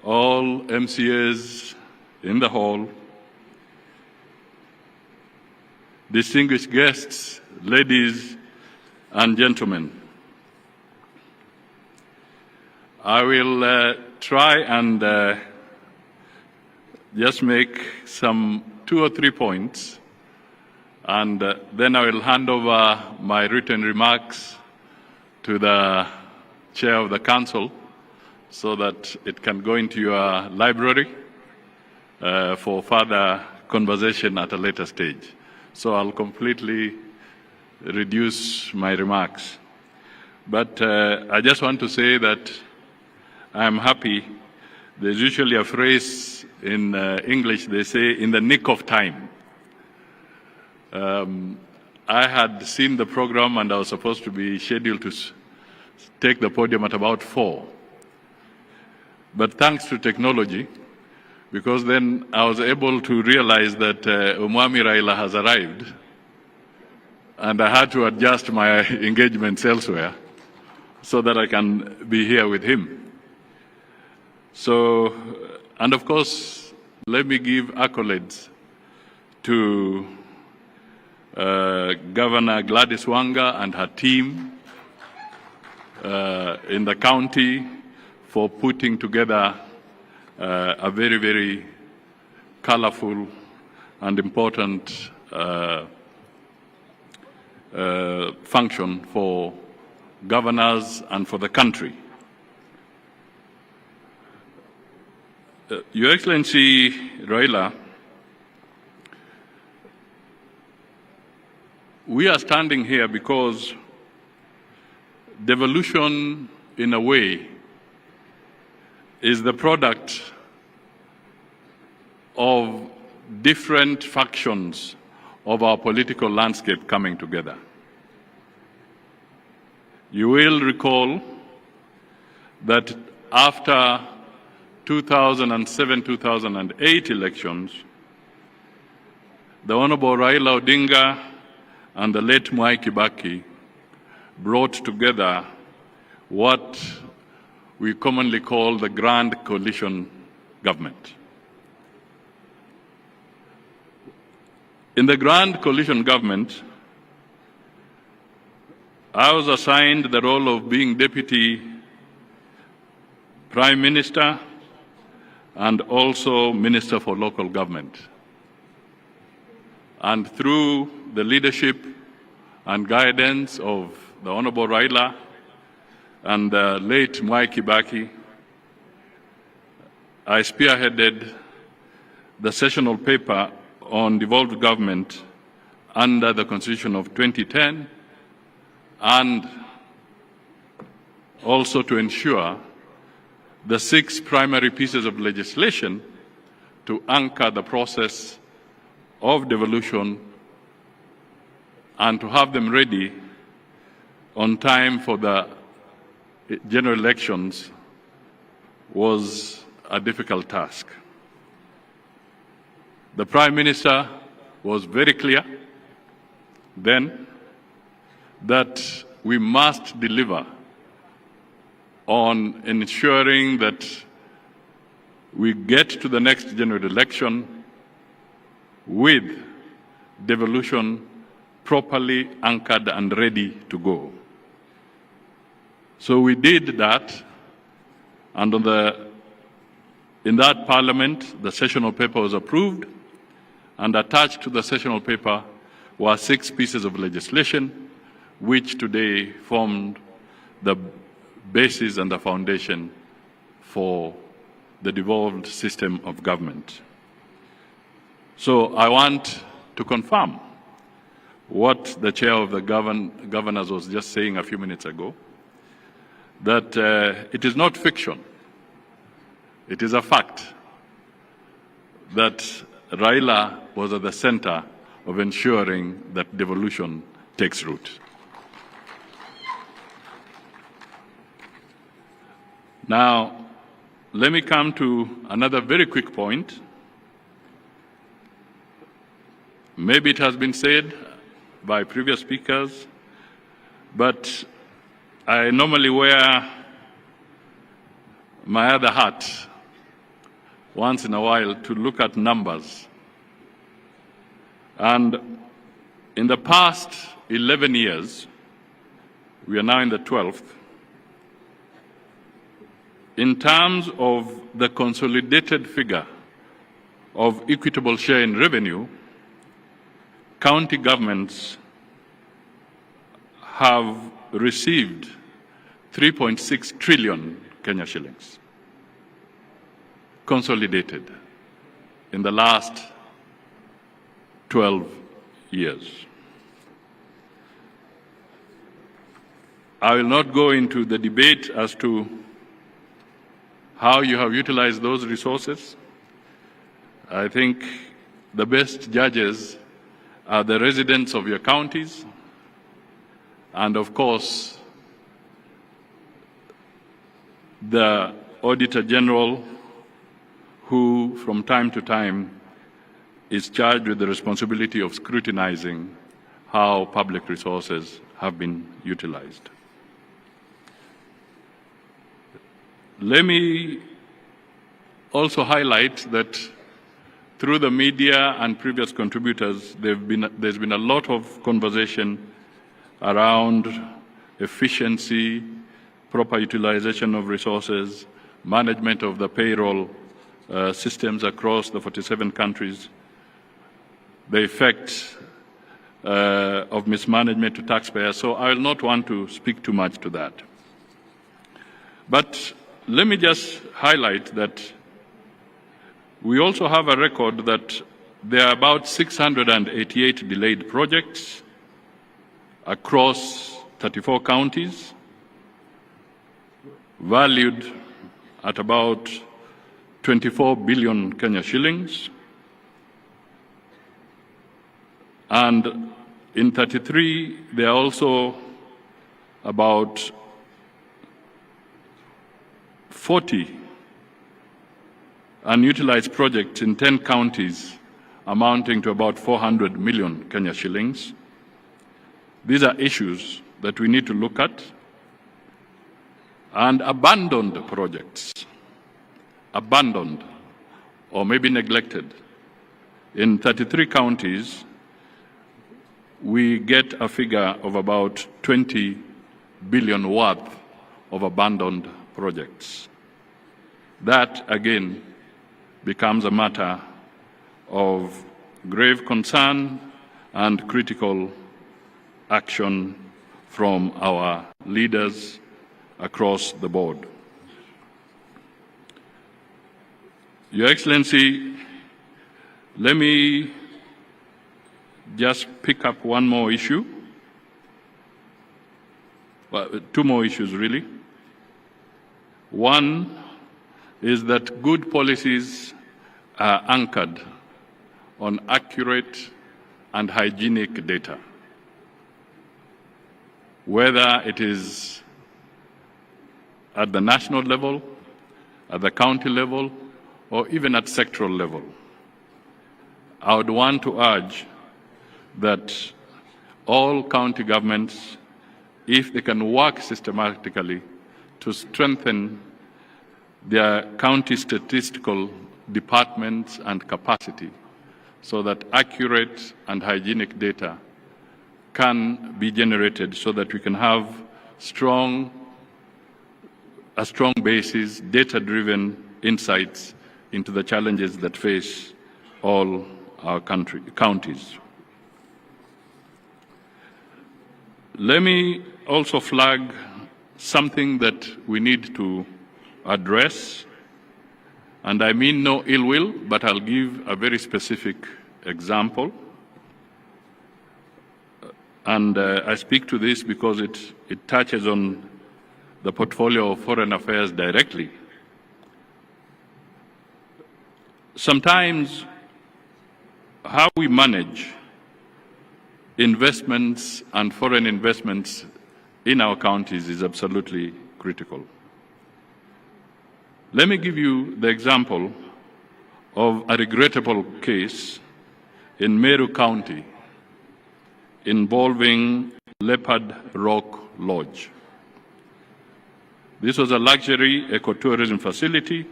all MCAs in the hall, distinguished guests, ladies and gentlemen. I will try and just make some 2 or 3 points, and then I will hand over my written remarks to the Chair of the Council, so that it can go into your library for further conversation at a later stage. So I'll completely reduce my remarks. But I just want to say that I'm happy. There's usually a phrase in English, they say, in the nick of time. I had seen the program and I was supposed to be scheduled to take the podium at about 4. But thanks to technology, because then I was able to realize that Umwami Raila has arrived, and I had to adjust my engagements elsewhere so that I can be here with him. So, and of course, let me give accolades to Governor Gladys Wanga and her team in the county for putting together a very, very colorful and important function for governors and for the country. Your Excellency Raila, we are standing here because devolution, in a way, is the product of different factions of our political landscape coming together. You will recall that after 2007-2008 elections, the Honorable Raila Odinga and the late Mwai Kibaki brought together what we commonly call the Grand Coalition Government. In the Grand Coalition Government, I was assigned the role of being Deputy Prime Minister and also Minister for Local Government. And through the leadership and guidance of the Honorable Raila and the late Mwai Kibaki, I spearheaded the sessional paper on devolved government under the Constitution of 2010, and also to ensure the 6 primary pieces of legislation to anchor the process of devolution and to have them ready on time for the general elections was a difficult task. The Prime Minister was very clear then that we must deliver on ensuring that we get to the next general election with devolution properly anchored and ready to go. So we did that, and in that Parliament, the sessional paper was approved, and attached to the sessional paper were 6 pieces of legislation, which today formed the basis and the foundation for the devolved system of government. So I want to confirm what the chair of the governors was just saying a few minutes ago, that it is not fiction, it is a fact that Raila was at the center of ensuring that devolution takes root. Now, let me come to another very quick point. Maybe it has been said by previous speakers, but I normally wear my other hat once in a while to look at numbers. And in the past 11 years, we are now in the 12th, in terms of the consolidated figure of equitable share in revenue, county governments have received 3.6 trillion Kenya shillings, consolidated in the last 12 years. I will not go into the debate as to how you have utilized those resources. I think the best judges are the residents of your counties, and of course, the Auditor General, who from time to time is charged with the responsibility of scrutinizing how public resources have been utilized. Let me also highlight that through the media and previous contributors, there's been a lot of conversation around efficiency, proper utilization of resources, management of the payroll systems across the 47 countries, the effect of mismanagement to taxpayers. So I will not want to speak too much to that. But let me just highlight that we also have a record that there are about 688 delayed projects across 34 counties, valued at about 24 billion Kenya shillings. And in 33, there are also about 40 unutilized projects in 10 counties amounting to about 400 million Kenya shillings. These are issues that we need to look at. And abandoned projects, abandoned or maybe neglected. In 33 counties, we get a figure of about 20 billion worth of abandoned projects. That, again, becomes a matter of grave concern and critical action from our leaders across the board. Your Excellency, let me just pick up one more issue, well, two more issues really. One is that good policies are anchored on accurate and hygienic data, whether it is at the national level, at the county level, or even at sectoral level. I would want to urge that all county governments, if they can work systematically to strengthen their county statistical departments and capacity so that accurate and hygienic data can be generated so that we can have a strong basis, data-driven insights into the challenges that face all our counties. Let me also flag something that we need to address, and I mean no ill will, but I'll give a very specific example. And I speak to this because it touches on the portfolio of foreign affairs directly. Sometimes how we manage investments and foreign investments in our counties is absolutely critical. Let me give you the example of a regrettable case in Meru County involving Leopard Rock Lodge. This was a luxury ecotourism facility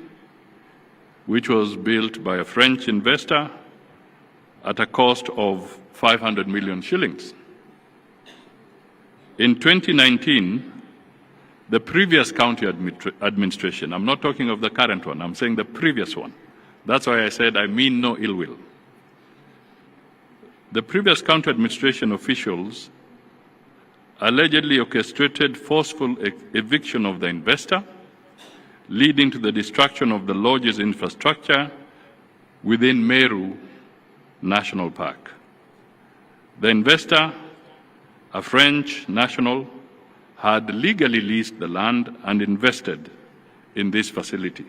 which was built by a French investor at a cost of 500 million shillings. In 2019, the previous county administration, I'm not talking of the current one, I'm saying the previous one. That's why I said I mean no ill will. The previous county administration officials allegedly orchestrated forceful eviction of the investor, leading to the destruction of the lodge's infrastructure within Meru National Park. The investor, a French national, had legally leased the land and invested in this facility.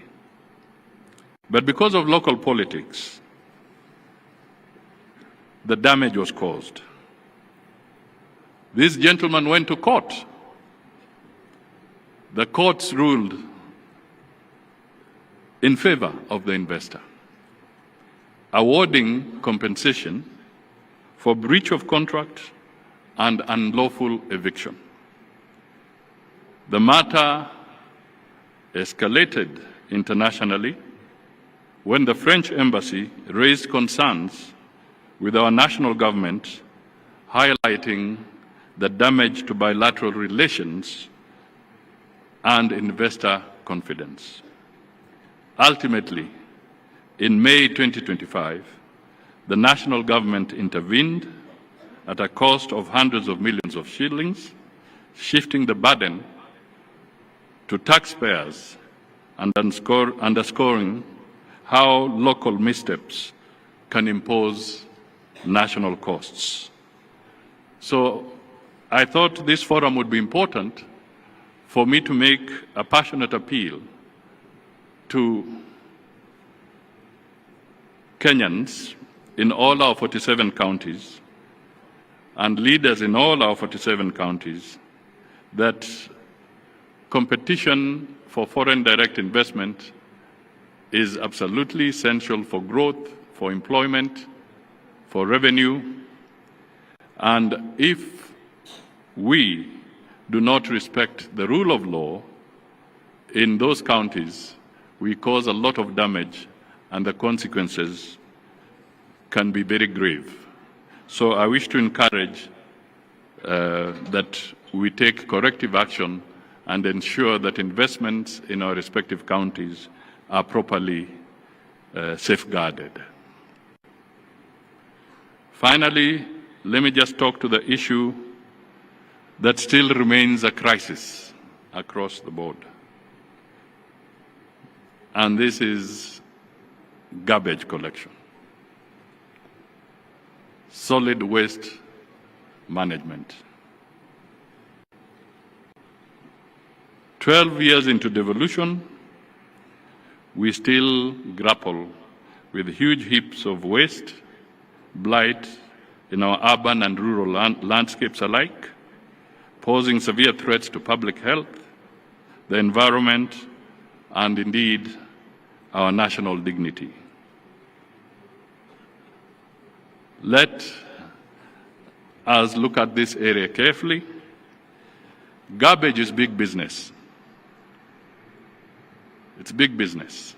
But because of local politics, the damage was caused. This gentleman went to court. The courts ruled in favor of the investor, awarding compensation for breach of contract and unlawful eviction. The matter escalated internationally when the French embassy raised concerns with our national government, highlighting the damage to bilateral relations and investor confidence. Ultimately, in May 2025, the national government intervened at a cost of hundreds of millions of shillings, shifting the burden to taxpayers and underscoring how local missteps can impose national costs. So I thought this forum would be important for me to make a passionate appeal to Kenyans in all our 47 counties and leaders in all our 47 counties that competition for foreign direct investment is absolutely essential for growth, for employment, for revenue. And if we do not respect the rule of law in those counties, we cause a lot of damage, and the consequences can be very grave. So I wish to encourage that we take corrective action and ensure that investments in our respective counties are properly safeguarded. Finally, let me just talk to the issue that still remains a crisis across the board. And this is garbage collection, solid waste management. 12 years into devolution, we still grapple with huge heaps of waste, blight in our urban and rural landscapes alike, posing severe threats to public health, the environment, and indeed our national dignity. Let us look at this area carefully. Garbage is big business. It's big business.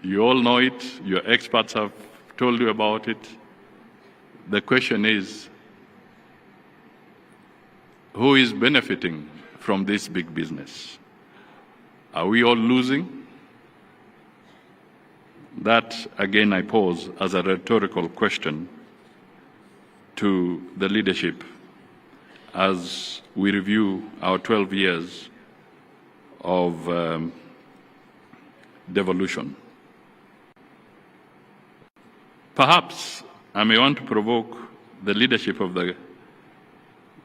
You all know it. Your experts have told you about it. The question is, who is benefiting from this big business? Are we all losing? That, again, I pose as a rhetorical question to the leadership as we review our 12 years of devolution. Perhaps I may want to provoke the leadership of the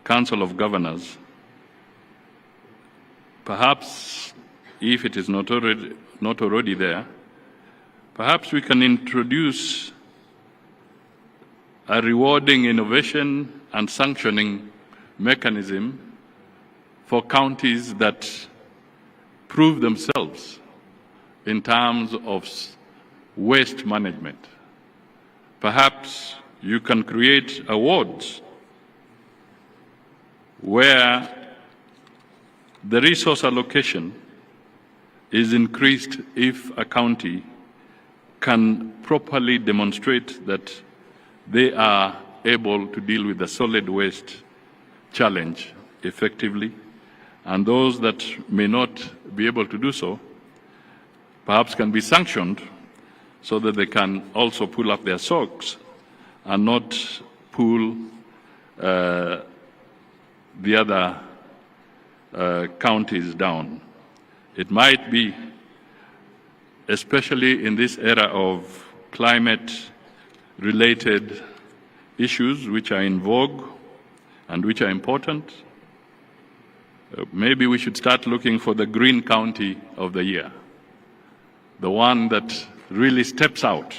Council of Governors. Perhaps, if it is not already there, perhaps we can introduce a rewarding innovation and sanctioning mechanism for counties that prove themselves in terms of waste management. Perhaps you can create awards where the resource allocation is increased if a county can properly demonstrate that they are able to deal with the solid waste challenge effectively, and those that may not be able to do so perhaps can be sanctioned so that they can also pull up their socks and not pull the other counties down. It might be, especially in this era of climate-related issues which are in vogue and which are important, maybe we should start looking for the green county of the year, the one that really steps out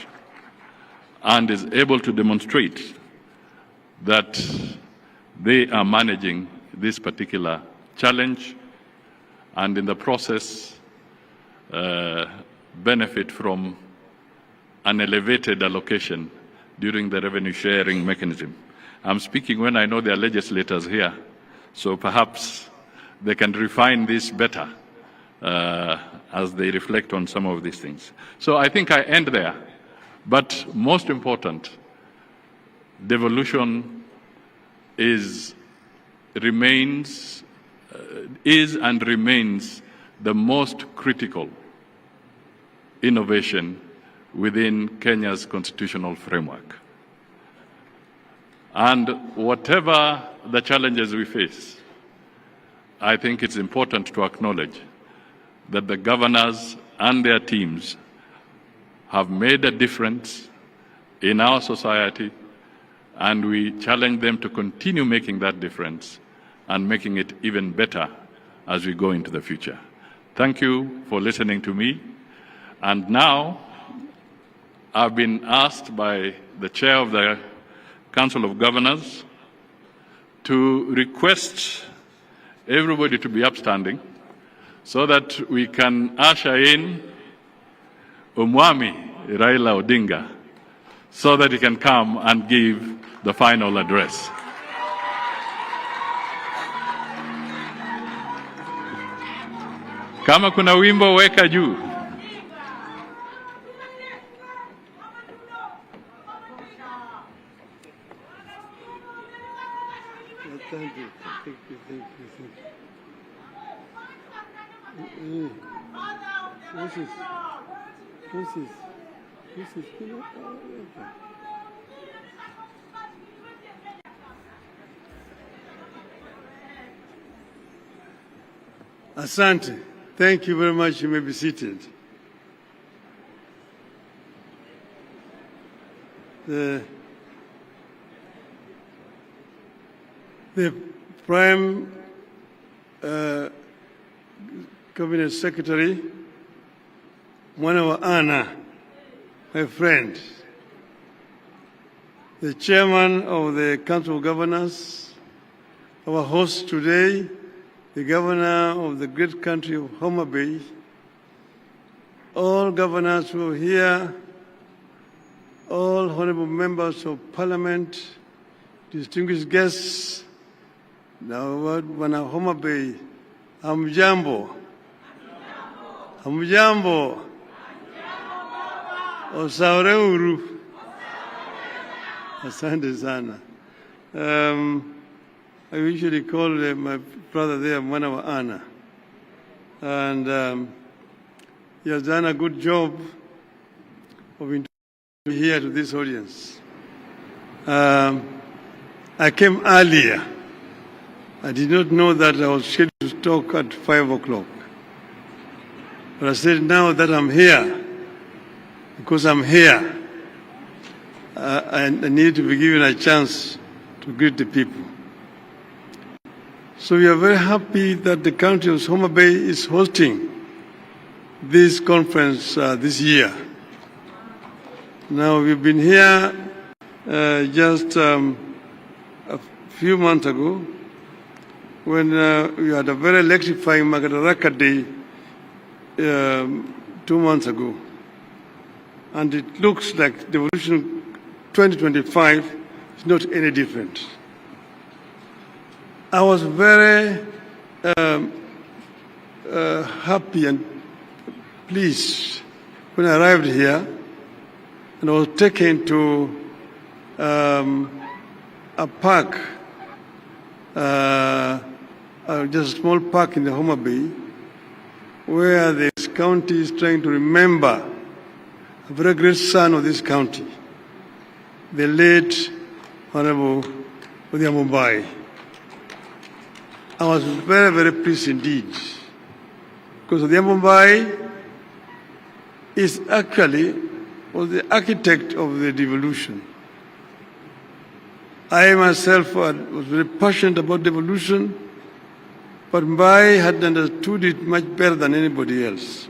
and is able to demonstrate that they are managing this particular challenge and in the process benefit from an elevated allocation during the revenue sharing mechanism. I'm speaking when I know there are legislators here, so perhaps they can refine this better as they reflect on some of these things. So I think I end there. But most important, devolution is and remains the most critical innovation within Kenya's constitutional framework. And whatever the challenges we face, I think it's important to acknowledge that the governors and their teams have made a difference in our society, and we challenge them to continue making that difference and making it even better as we go into the future. Thank you for listening to me. And now, I've been asked by the chair of the Council of Governors to request everybody to be upstanding so that we can usher in Umwami Raila Odinga so that he can come and give the final address. Kama kuna wimbo weka juu. Thank you. Asante. Thank you very much. You may be seated. The Prime Cabinet Secretary, Mwana Ana, my friend, the Chairman of the Council of Governors, our host today, the Governor of the great country of Homa Bay, all governors who are here, all honorable members of Parliament, distinguished guests, now wana Homa Bay, hamjambo, osaure. Asante sana. I usually call my brother there Mwana wa Ana, and he has done a good job of introducing me here to this audience. I came earlier. I did not know that I was scheduled to talk at 5 o'clock. But I said, now that I'm here, because I'm here, I need to be given a chance to greet the people. So we are very happy that the county of Homa Bay is hosting this conference this year. Now, we've been here just a few months ago when we had a very electrifying Madaraka Day 2 months ago. And it looks like Devolution 2025 is not any different. I was very happy and pleased when I arrived here and I was taken to a park, just a small park in the Homa Bay, where this county is trying to remember a very great son of this county, the late Honorable Odinga. I was very, very pleased indeed, because Odinga is actually was the architect of the devolution. I myself was very passionate about devolution, but Mbai had understood it much better than anybody else.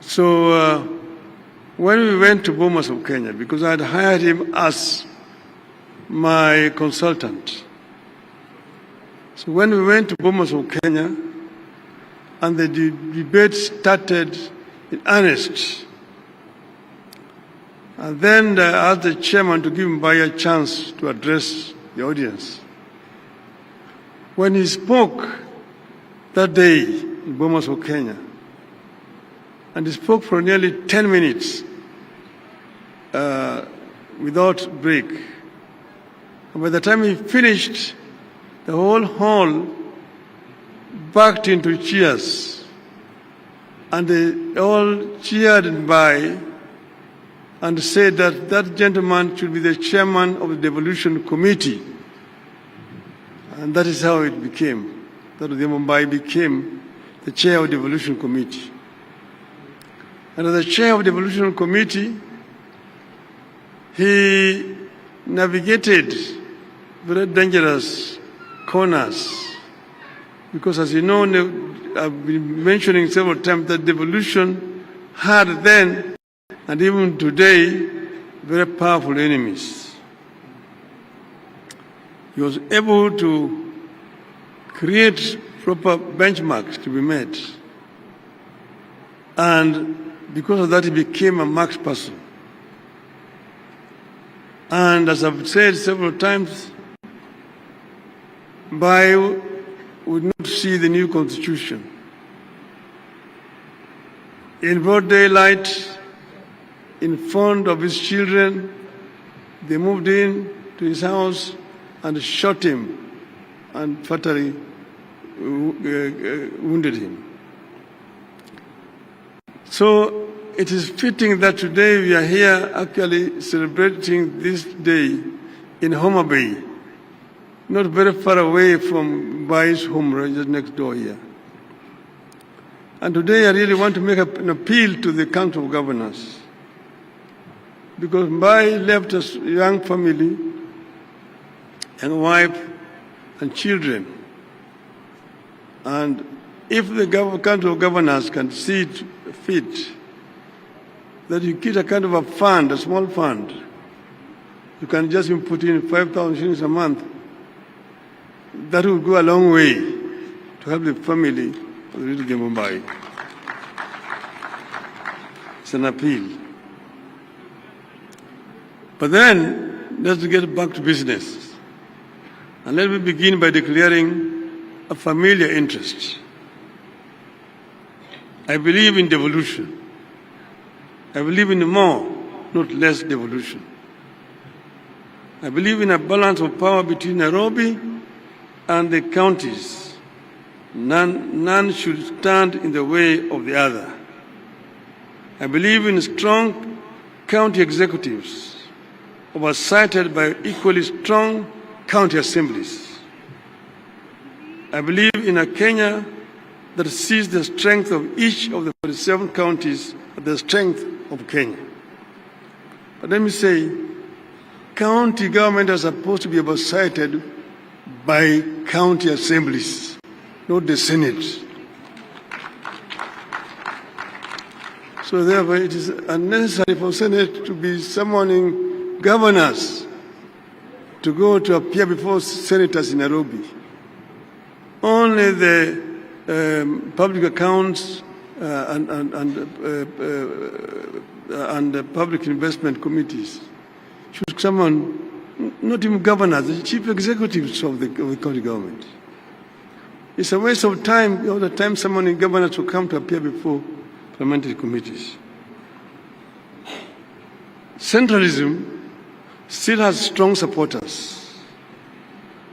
So when we went to Bomas of Kenya, because I had hired him as my consultant, so when we went to Bomas of Kenya and the debate started in earnest, and then I asked the chairman to give Mbai a chance to address the audience. When he spoke that day in Bomas of Kenya, and he spoke for nearly 10 minutes without break, and by the time he finished, the whole hall backed into cheers, and they all cheered Mbai and said that that gentleman should be the chairman of the Devolution Committee. And that is how it became, that Odinga Mbai became the chair of the Devolution Committee. And as the chair of the Devolution Committee, he navigated very dangerous corners, because as you know, I've been mentioning several times that devolution had then and even today very powerful enemies. He was able to create proper benchmarks to be met. And because of that, he became a marked person. And as I've said several times, would not see the new constitution. In broad daylight, in front of his children, they moved in to his house and shot him and fatally wounded him. So it is fitting that today we are here actually celebrating this day in Homa Bay, not very far away from Bai's home, right just next door here. And today I really want to make an appeal to the Council of Governors, because Bai left a young family, young wife and children. And if the Council of Governors can see it fit that you get a kind of a fund, a small fund, you can just put in 5,000 shillings a month, that will go a long way to help the family of the little Mumbai. It's an appeal. But then, let's get back to business. And let me begin by declaring a familiar interest. I believe in devolution. I believe in more, not less devolution. I believe in a balance of power between Nairobi and the counties. None should stand in the way of the other. I believe in strong county executives oversighted by equally strong county assemblies. I believe in a Kenya that sees the strength of each of the 47 counties as the strength of Kenya. But let me say, county government are supposed to be oversighted by county assemblies, not the Senate. So therefore, it is unnecessary for Senate to be summoning governors to go to appear before senators in Nairobi. Only the public accounts and the public investment committees should summon not even governors, the chief executives of the county government. It's a waste of time, all the time summoning governors to come to appear before parliamentary committees. Centralism still has strong supporters,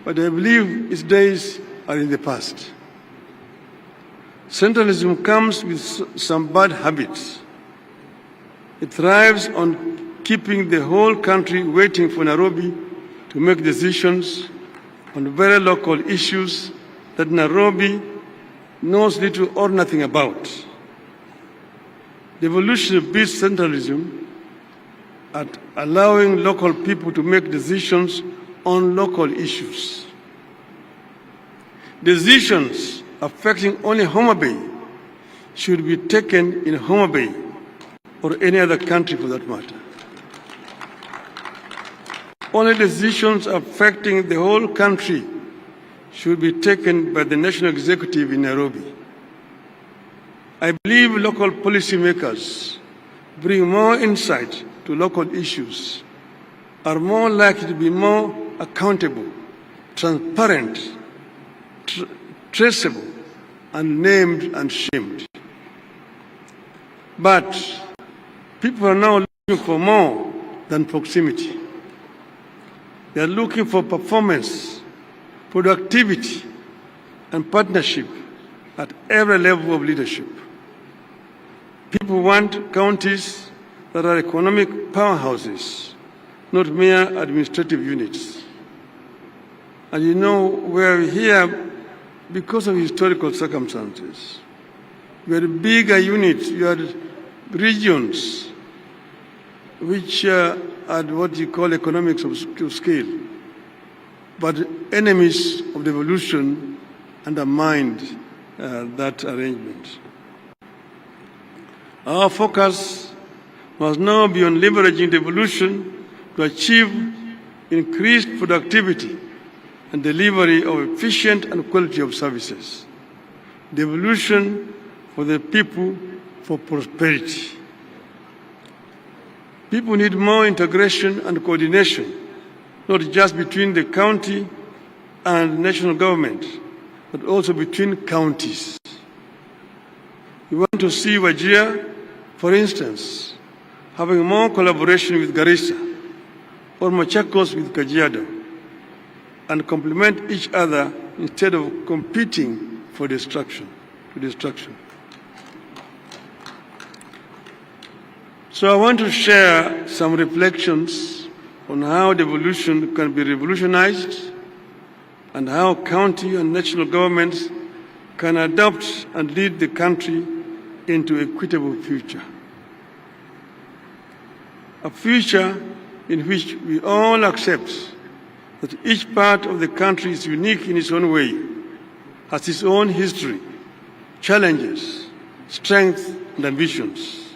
but I believe its days are in the past. Centralism comes with some bad habits. It thrives on keeping the whole country waiting for Nairobi to make decisions on very local issues that Nairobi knows little or nothing about. Devolution beats centralism at allowing local people to make decisions on local issues. Decisions affecting only Homa Bay should be taken in Homa Bay or any other country for that matter. Only decisions affecting the whole country should be taken by the national executive in Nairobi. I believe local policymakers bring more insight to local issues, are more likely to be more accountable, transparent, traceable, and named and shamed. But people are now looking for more than proximity. They are looking for performance, productivity, and partnership at every level of leadership. People want counties that are economic powerhouses, not mere administrative units. And you know, we're here because of historical circumstances. We had bigger units, we had regions which had what you call economics of scale. But enemies of devolution undermined that arrangement. Our focus must now be on leveraging devolution to achieve increased productivity and delivery of efficient and quality of services. Devolution for the people, for prosperity. People need more integration and coordination, not just between the county and national government, but also between counties. We want to see Wajir, for instance, having more collaboration with Garissa or Machakos with Kajiado, and complement each other instead of competing for destruction. So I want to share some reflections on how devolution can be revolutionized and how county and national governments can adopt and lead the country into an equitable future. A future in which we all accept that each part of the country is unique in its own way, has its own history, challenges, strengths, and ambitions.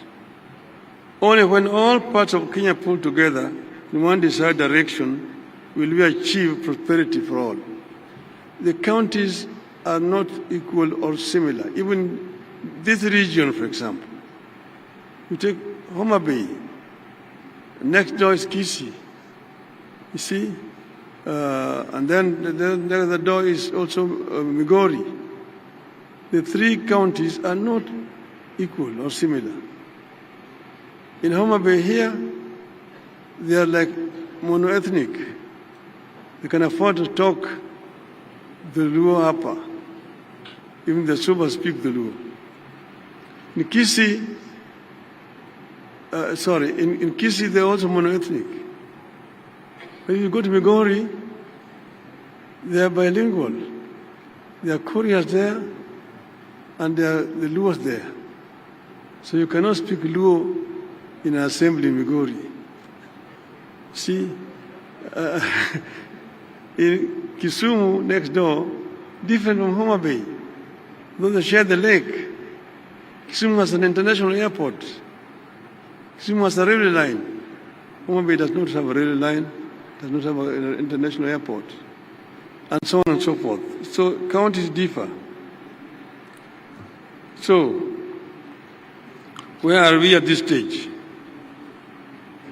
Only when all parts of Kenya pull together in one desired direction will we achieve prosperity for all. The counties are not equal or similar. Even this region, for example, you take Homa Bay, next door is Kisii, you see, and then the other door is also Migori. The three counties are not equal or similar. In Homa Bay here, they are like monoethnic. They can afford to talk the Luo Apa. Even the Suba speak the Luo. In Kisii, in Kisii they're also monoethnic. But if you go to Migori, they are bilingual. There are Koreans there, and there are the Luos there. So you cannot speak Luo in an assembly in Migori. See, in Kisumu, next door, different from Homa Bay. Though they share the lake, Kisumu has an international airport. Kisumu has a railway line. Homa Bay does not have a railway line, does not have an international airport, and so on and so forth. So counties differ. So, where are we at this stage?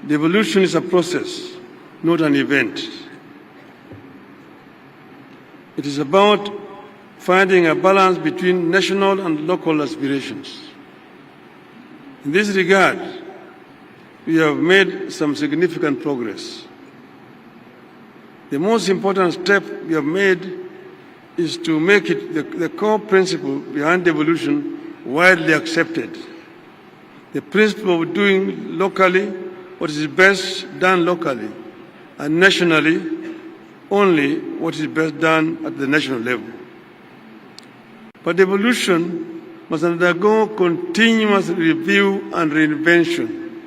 Devolution is a process, not an event. It is about finding a balance between national and local aspirations. In this regard, we have made some significant progress. The most important step we have made is to make it the core principle behind devolution widely accepted. The principle of doing locally what is best done locally, and nationally only what is best done at the national level. But devolution must undergo continuous review and reinvention.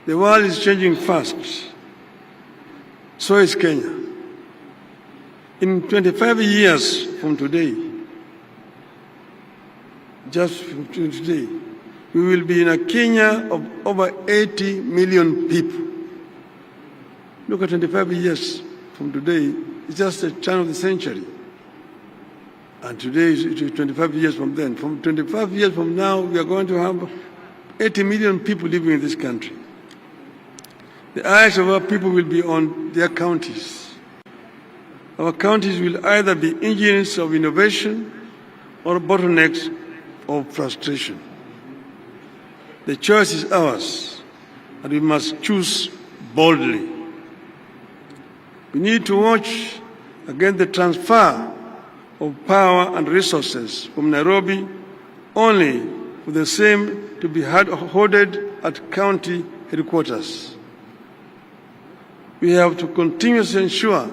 The world is changing fast. So is Kenya. In 25 years from today, just from today, we will be in a Kenya of over 80 million people. Look at 25 years from today, it's just a turn of the century. And today is 25 years from then. From 25 years from now, we are going to have 80 million people living in this country. The eyes of our people will be on their counties. Our counties will either be engines of innovation or bottlenecks of frustration. The choice is ours, and we must choose boldly. We need to watch against the transfer of power and resources from Nairobi only for the same to be hoarded at county headquarters. We have to continuously ensure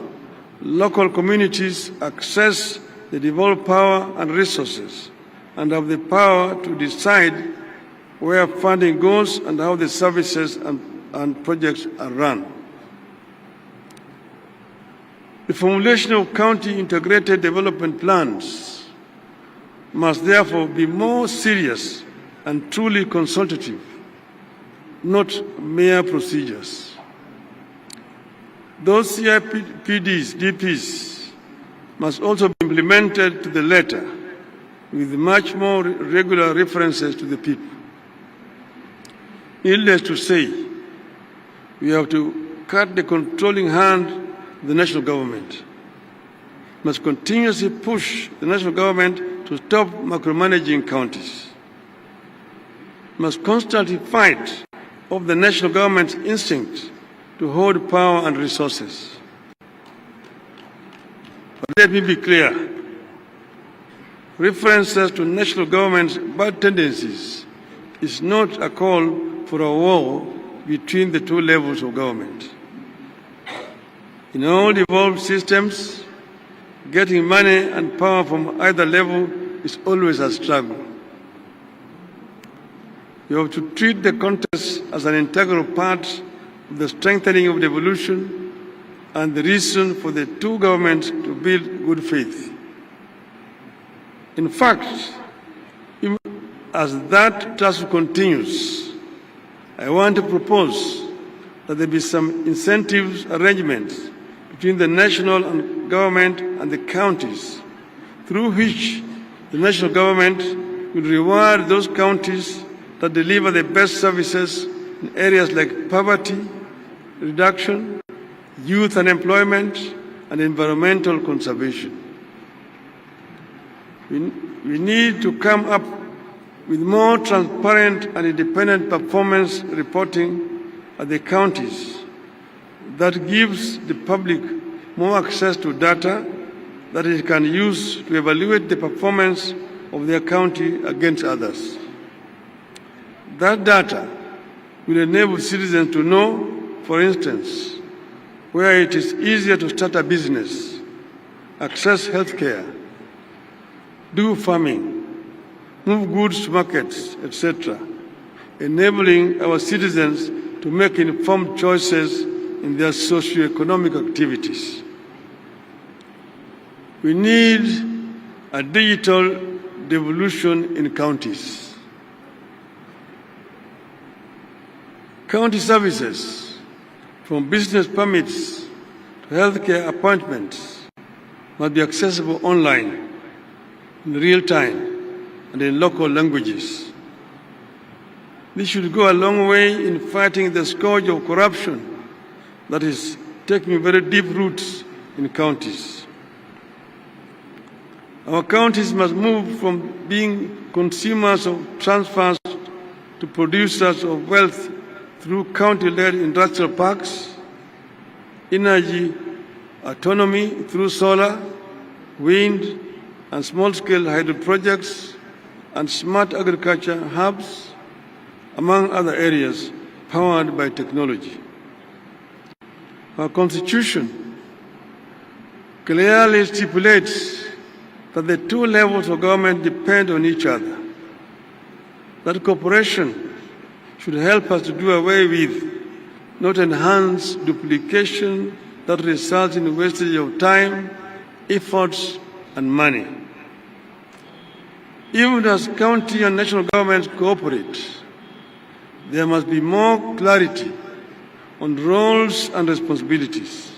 local communities access the devolved power and resources and have the power to decide where funding goes and how the services and projects are run. The formulation of county integrated development plans must therefore be more serious and truly consultative, not mere procedures. Those CIPDs, DPs, must also be implemented to the letter with much more regular references to the people. Needless to say, we have to cut the controlling hand of the national government. We must continuously push the national government to stop micromanaging counties. We must constantly fight off the national government's instinct to hold power and resources. But let me be clear. References to national government's bad tendencies is not a call for a war between the two levels of government. In all devolved systems, getting money and power from either level is always a struggle. You have to treat the contest as an integral part of the strengthening of devolution and the reason for the two governments to build good faith. In fact, as that task continues, I want to propose that there be some incentives arrangements between the national government and the counties, through which the national government will reward those counties that deliver the best services in areas like poverty reduction, youth unemployment, and environmental conservation. We need to come up with more transparent and independent performance reporting at the counties that gives the public more access to data that it can use to evaluate the performance of their county against others. That data will enable citizens to know, for instance, where it is easier to start a business, access health care, do farming, move goods to markets, etc., enabling our citizens to make informed choices in their socio-economic activities. We need a digital devolution in counties. County services, from business permits to healthcare appointments, must be accessible online, in real time, and in local languages. This should go a long way in fighting the scourge of corruption that is taking very deep roots in counties. Our counties must move from being consumers of transfers to producers of wealth through county-led industrial parks, energy autonomy through solar, wind, and small-scale hydro projects, and smart agriculture hubs, among other areas powered by technology. Our Constitution clearly stipulates that the two levels of government depend on each other, that cooperation should help us to do away with, not enhance, duplication that results in wastage of time, efforts, and money. Even as county and national governments cooperate, there must be more clarity on roles and responsibilities.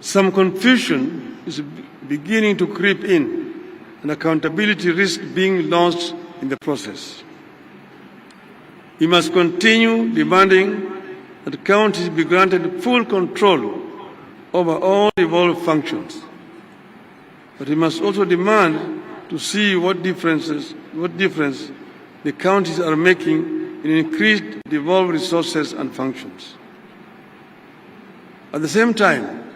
Some confusion is beginning to creep in, and accountability risks being lost in the process. We must continue demanding that counties be granted full control over all devolved functions. But we must also demand to see what difference the counties are making in increased devolved resources and functions. At the same time,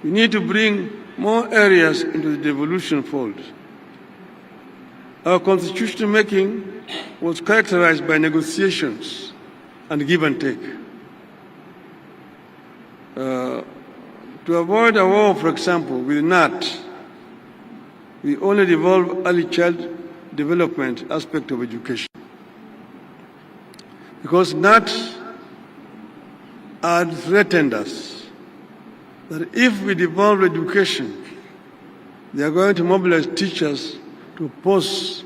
we need to bring more areas into the devolution fold. Our constitution making was characterized by negotiations and give and take. To avoid a war, for example, with NAT, we only devolve early child development aspect of education. Because NAT had threatened us that if we devolve education, they are going to mobilize teachers to oppose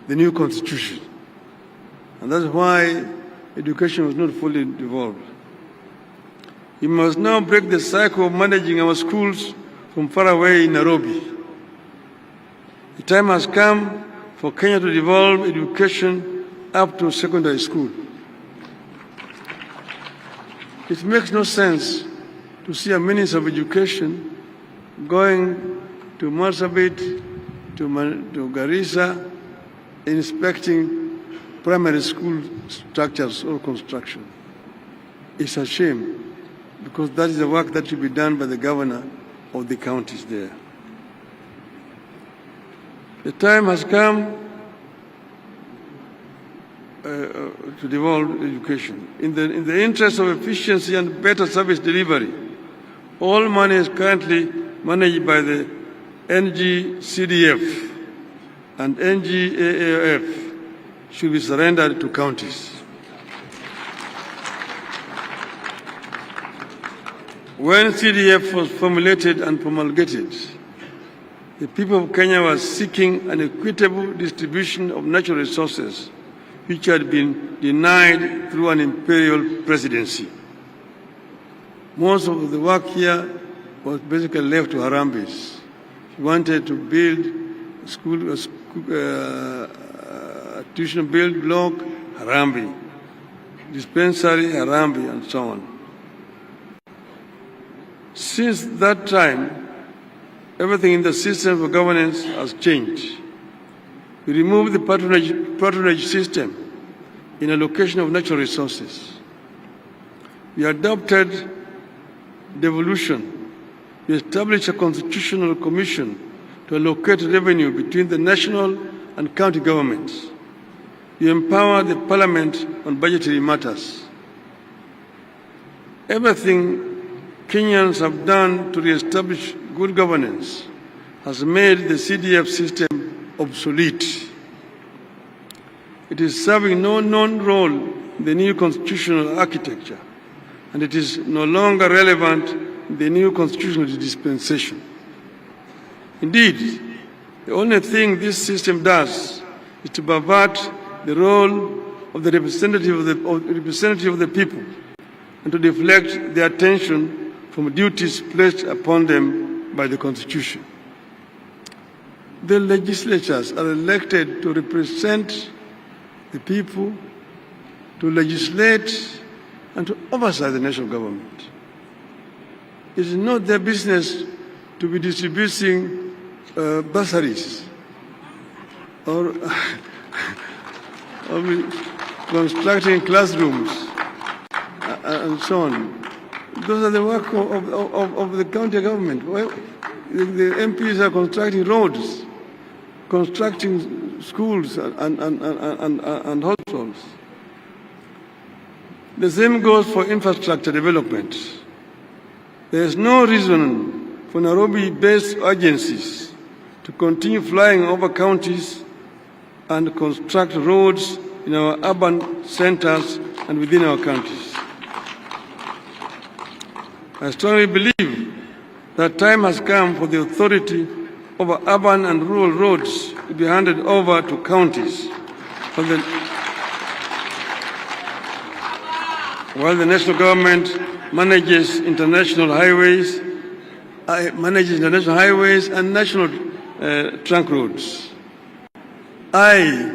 the new constitution. And that's why education was not fully devolved. We must now break the cycle of managing our schools from far away in Nairobi. The time has come for Kenya to devolve education up to secondary school. It makes no sense to see a Minister of Education going to Marsabit, to Garissa, inspecting primary school structures or construction. It's a shame, because that is the work that should be done by the governor of the counties there. The time has come to devolve education. In the interest of efficiency and better service delivery, all money is currently managed by the NGCDF and NGAAF should be surrendered to counties. When CDF was formulated and promulgated, the people of Kenya were seeking an equitable distribution of natural resources which had been denied through an imperial presidency. Most of the work here was basically left to Harambes. He wanted to build a tuition build block, Harambee, dispensary, Harambee, and so on. Since that time, everything in the system of governance has changed. We removed the patronage system in allocation of natural resources. We adopted devolution. We established a constitutional commission to allocate revenue between the national and county governments. We empowered the parliament on budgetary matters. Everything Kenyans have done to re-establish good governance has made the CDF system obsolete. It is serving no known role in the new constitutional architecture, and it is no longer relevant in the new constitutional dispensation. Indeed, the only thing this system does is to pervert the role of the representative of the people and to deflect their attention from duties placed upon them by the Constitution. The legislatures are elected to represent the people, to legislate, and to oversight the national government. It is not their business to be distributing bursaries or constructing classrooms and so on. Those are the work of the county government. Well, the MPs are constructing roads, constructing schools and hospitals. The same goes for infrastructure development. There is no reason for Nairobi-based agencies to continue flying over counties and construct roads in our urban centers and within our counties. I strongly believe that time has come for the authority over urban and rural roads to be handed over to counties, while the national government manages international highways and national trunk roads. I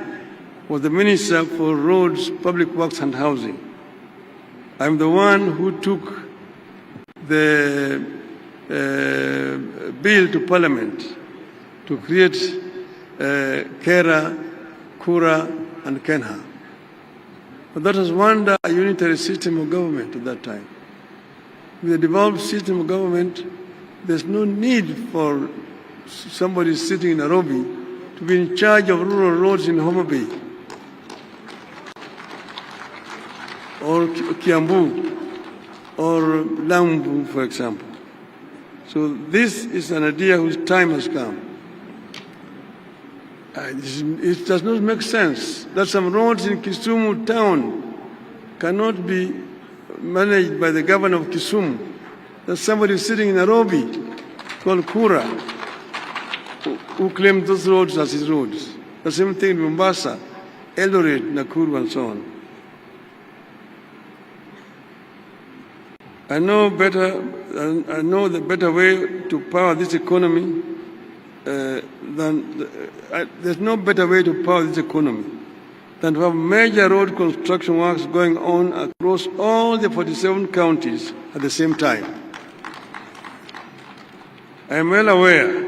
was the Minister for Roads, Public Works and Housing. I'm the one who took the bill to Parliament to create Kera, Kura, and Kenha. But that was under a unitary system of government at that time. With a devolved system of government, there's no need for somebody sitting in Nairobi to be in charge of rural roads in Homa Bay or Kiambu or Lambu, for example. So this is an idea whose time has come. It does not make sense that some roads in Kisumu town cannot be managed by the governor of Kisumu. That somebody sitting in Nairobi called Kura who claimed those roads as his roads. The same thing in Mombasa, Eldoret, Nakuru, and so on. I know the better way to power this economy there's no better way to power this economy than to have major road construction works going on across all the 47 counties at the same time. I am well aware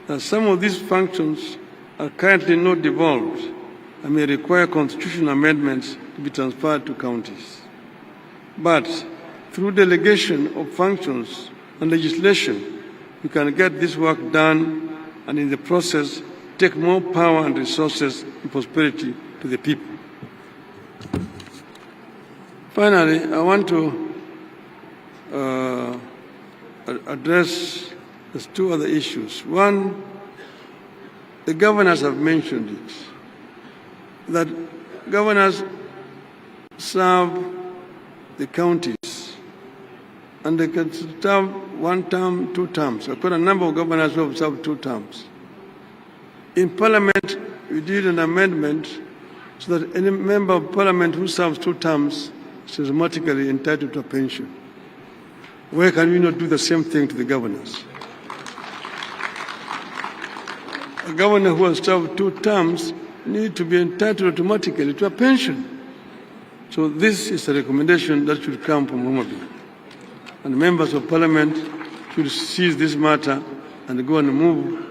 that some of these functions are currently not devolved and may require constitutional amendments to be transferred to counties. But through delegation of functions and legislation, we can get this work done and in the process take more power and resources and prosperity to the people. Finally, I want to address two other issues. One, the governors have mentioned it, that governors serve the counties and they can serve 1 term, 2 terms. I've got a number of governors who have served 2 terms. In Parliament, we did an amendment so that any member of Parliament who serves 2 terms is automatically entitled to a pension. Why can we not do the same thing to the governors? A governor who has served 2 terms needs to be entitled automatically to a pension. So this is a recommendation that should come from Homa. And members of Parliament should seize this matter and go and move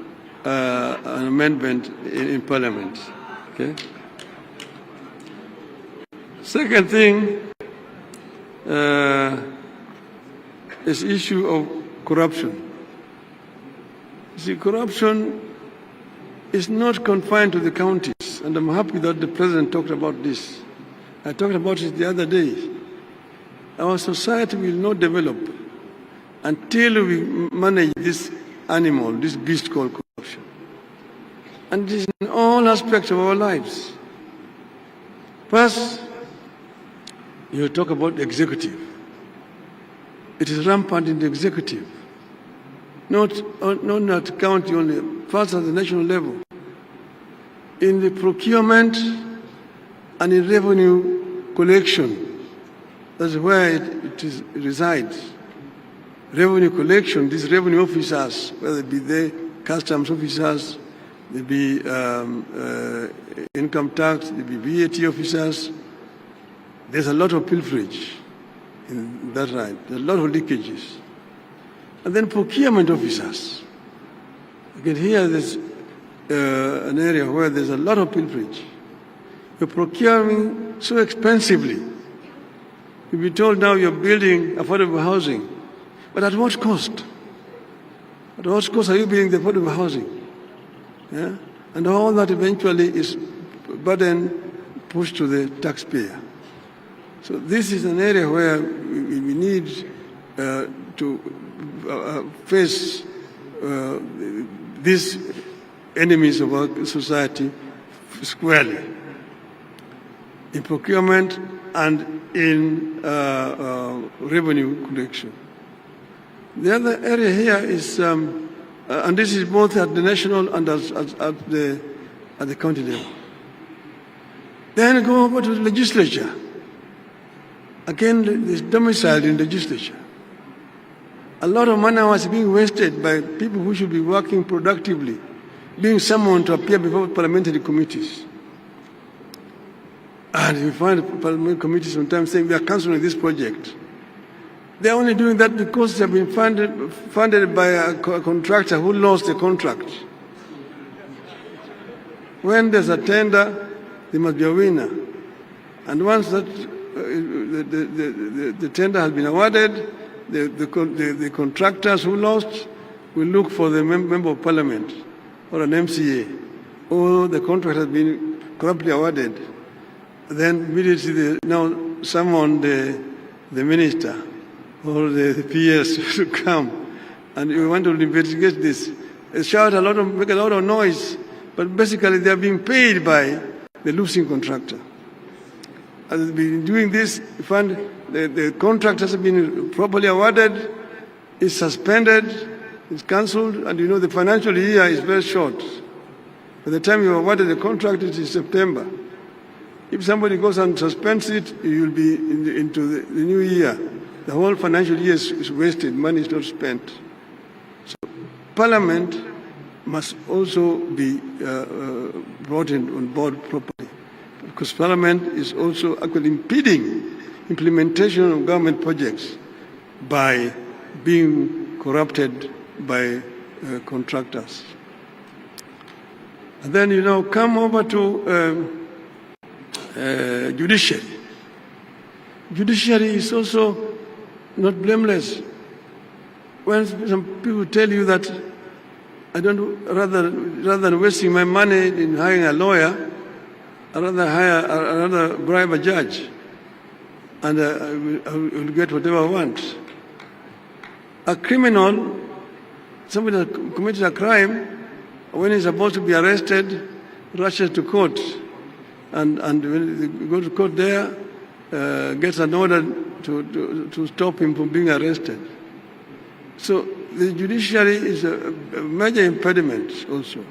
an amendment in Parliament. Okay? Second thing is issue of corruption. See, corruption is not confined to the counties, and I'm happy that the President talked about this. I talked about it the other day. Our society will not develop until we manage this animal, this beast called corruption. And it is in all aspects of our lives. First, you talk about the executive. It is rampant in the executive. Not at county only, first at the national level. In the procurement and in revenue collection, that's where it resides. Revenue collection, these revenue officers, whether it be the customs officers, they be income tax, they be VAT officers, there's a lot of pilferage in that right. There's a lot of leakages. And then procurement officers. Again, here there's an area where there's a lot of pilferage. You're procuring so expensively. You'll be told now you're building affordable housing. But at what cost? At what cost are you building the affordable housing? Yeah? And all that eventually is burden pushed to the taxpayer. So this is an area where we need to face these enemies of our society squarely in procurement and in revenue collection. The other area here is, and this is both at the national and at the county level. Then go over to the legislature. Again, it's domiciled in the legislature. A lot of money was being wasted by people who should be working productively, being summoned to appear before parliamentary committees. And you find parliamentary committees sometimes saying we are cancelling this project. They're only doing that because they've been funded by a contractor who lost the contract. When there's a tender, there must be a winner. And once that the tender has been awarded, the contractors who lost will look for the member of parliament or an MCA. Or the contract has been corruptly awarded. Then immediately they now summon the minister or the PS to come, and you want to investigate this. They shout make a lot of noise, but basically they are being paid by the losing contractor. As they've been doing this, you find the contract has been properly awarded, is suspended, is cancelled, and you know the financial year is very short. By the time you awarded the contract, it is September. If somebody goes and suspends it, you will be into the new year. The whole financial year is wasted, money is not spent. So Parliament must also be brought on board properly, because Parliament is also actually impeding implementation of government projects by being corrupted by contractors. And then, you know, come over to judiciary. Judiciary is also not blameless. When some people tell you that rather than wasting my money in hiring a lawyer, I'd rather bribe a judge, and I will get whatever I want. A criminal, somebody that committed a crime, when he's supposed to be arrested, rushes to court, and when they go to court there, gets an order to stop him from being arrested. So the judiciary is a major impediment also.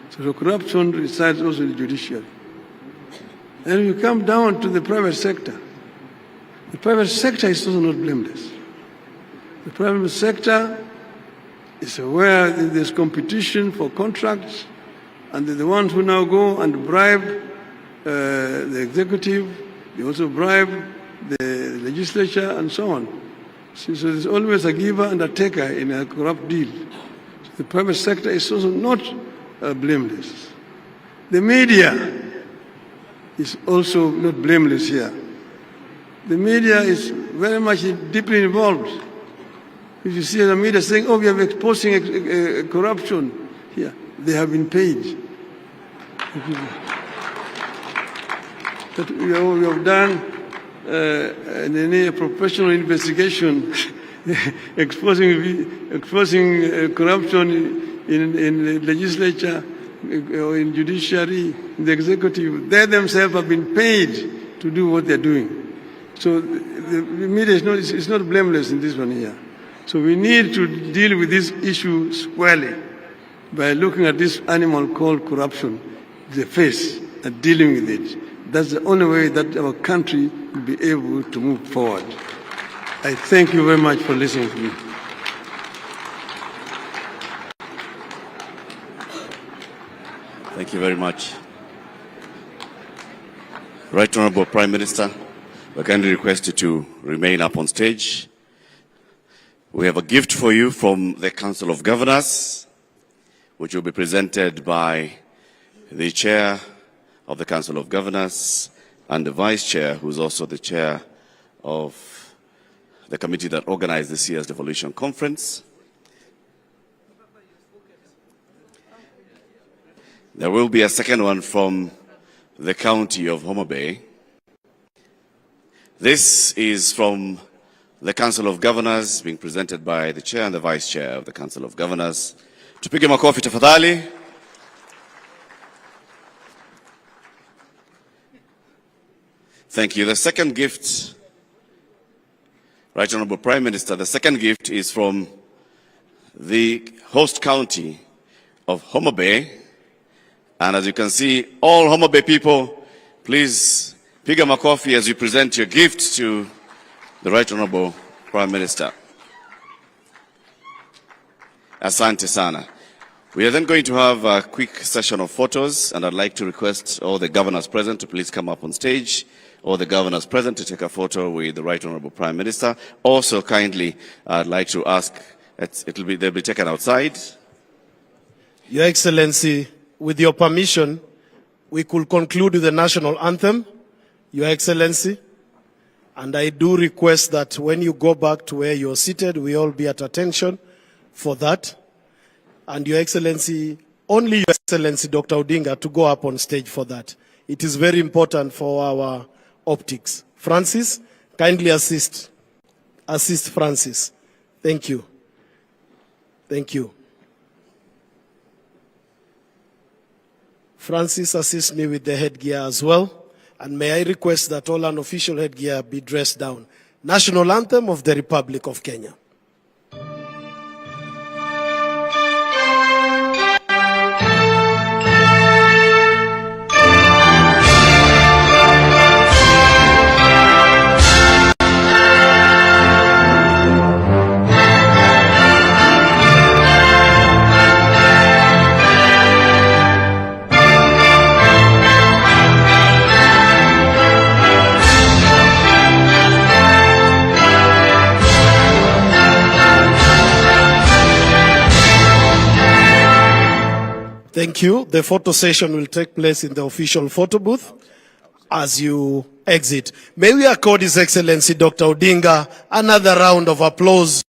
So the corruption resides also in the judiciary. And you come down to the private sector. The private sector is also not blameless. The private sector is where there's competition for contracts, and the ones who now go and bribe the executive, they also bribe the legislature and so on. So there's always a giver and a taker in a corrupt deal. So the private sector is also not blameless. The media is also not blameless here. The media is very much deeply involved. If you see the media saying, oh, we are exposing corruption here, they have been paid. That we have done a professional investigation exposing corruption in the legislature or in judiciary, in the executive. They themselves have been paid to do what they're doing. So the media is not blameless in this one here. So we need to deal with this issue squarely by looking at this animal called corruption, the face, and dealing with it. That's the only way that our country will be able to move forward. I thank you very much for listening to me. Thank you very much. Right Honorable Prime Minister, we kindly request you to remain up on stage. We have a gift for you from the Council of Governors, which will be presented by the Chair of the Council of Governors and the Vice Chair, who is also the Chair of the committee that organized this year's Devolution Conference. There will be a second one from the county of Homa Bay. This is from the Council of Governors, being presented by the Chair and the Vice Chair of the Council of Governors. Tupige makofi tafadhali. Thank you. The second gift, Right Honorable Prime Minister, the second gift is from the host county of Homa Bay. And as you can see, all Homa Bay people, please piga makofi as you present your gift to the Right Honorable Prime Minister. Asante sana. We are then going to have a quick session of photos, and I'd like to request all the governors present to please come up on stage. All the governors present to take a photo with the Right Honorable Prime Minister. Also, kindly, I'd like to ask, they'll be taken outside. Your Excellency, with your permission, we could conclude with the national anthem, Your Excellency. And I do request that when you go back to where you're seated, we all be at attention for that. And Your Excellency, only Your Excellency Dr. Odinga to go up on stage for that. It is very important for our optics. Francis, kindly assist. Assist Francis. Thank you. Thank you. Francis, assist me with the headgear as well. And may I request that all unofficial headgear be dressed down. National Anthem of the Republic of Kenya. Thank you. The photo session will take place in the official photo booth as you exit. May we accord His Excellency Dr. Odinga another round of applause.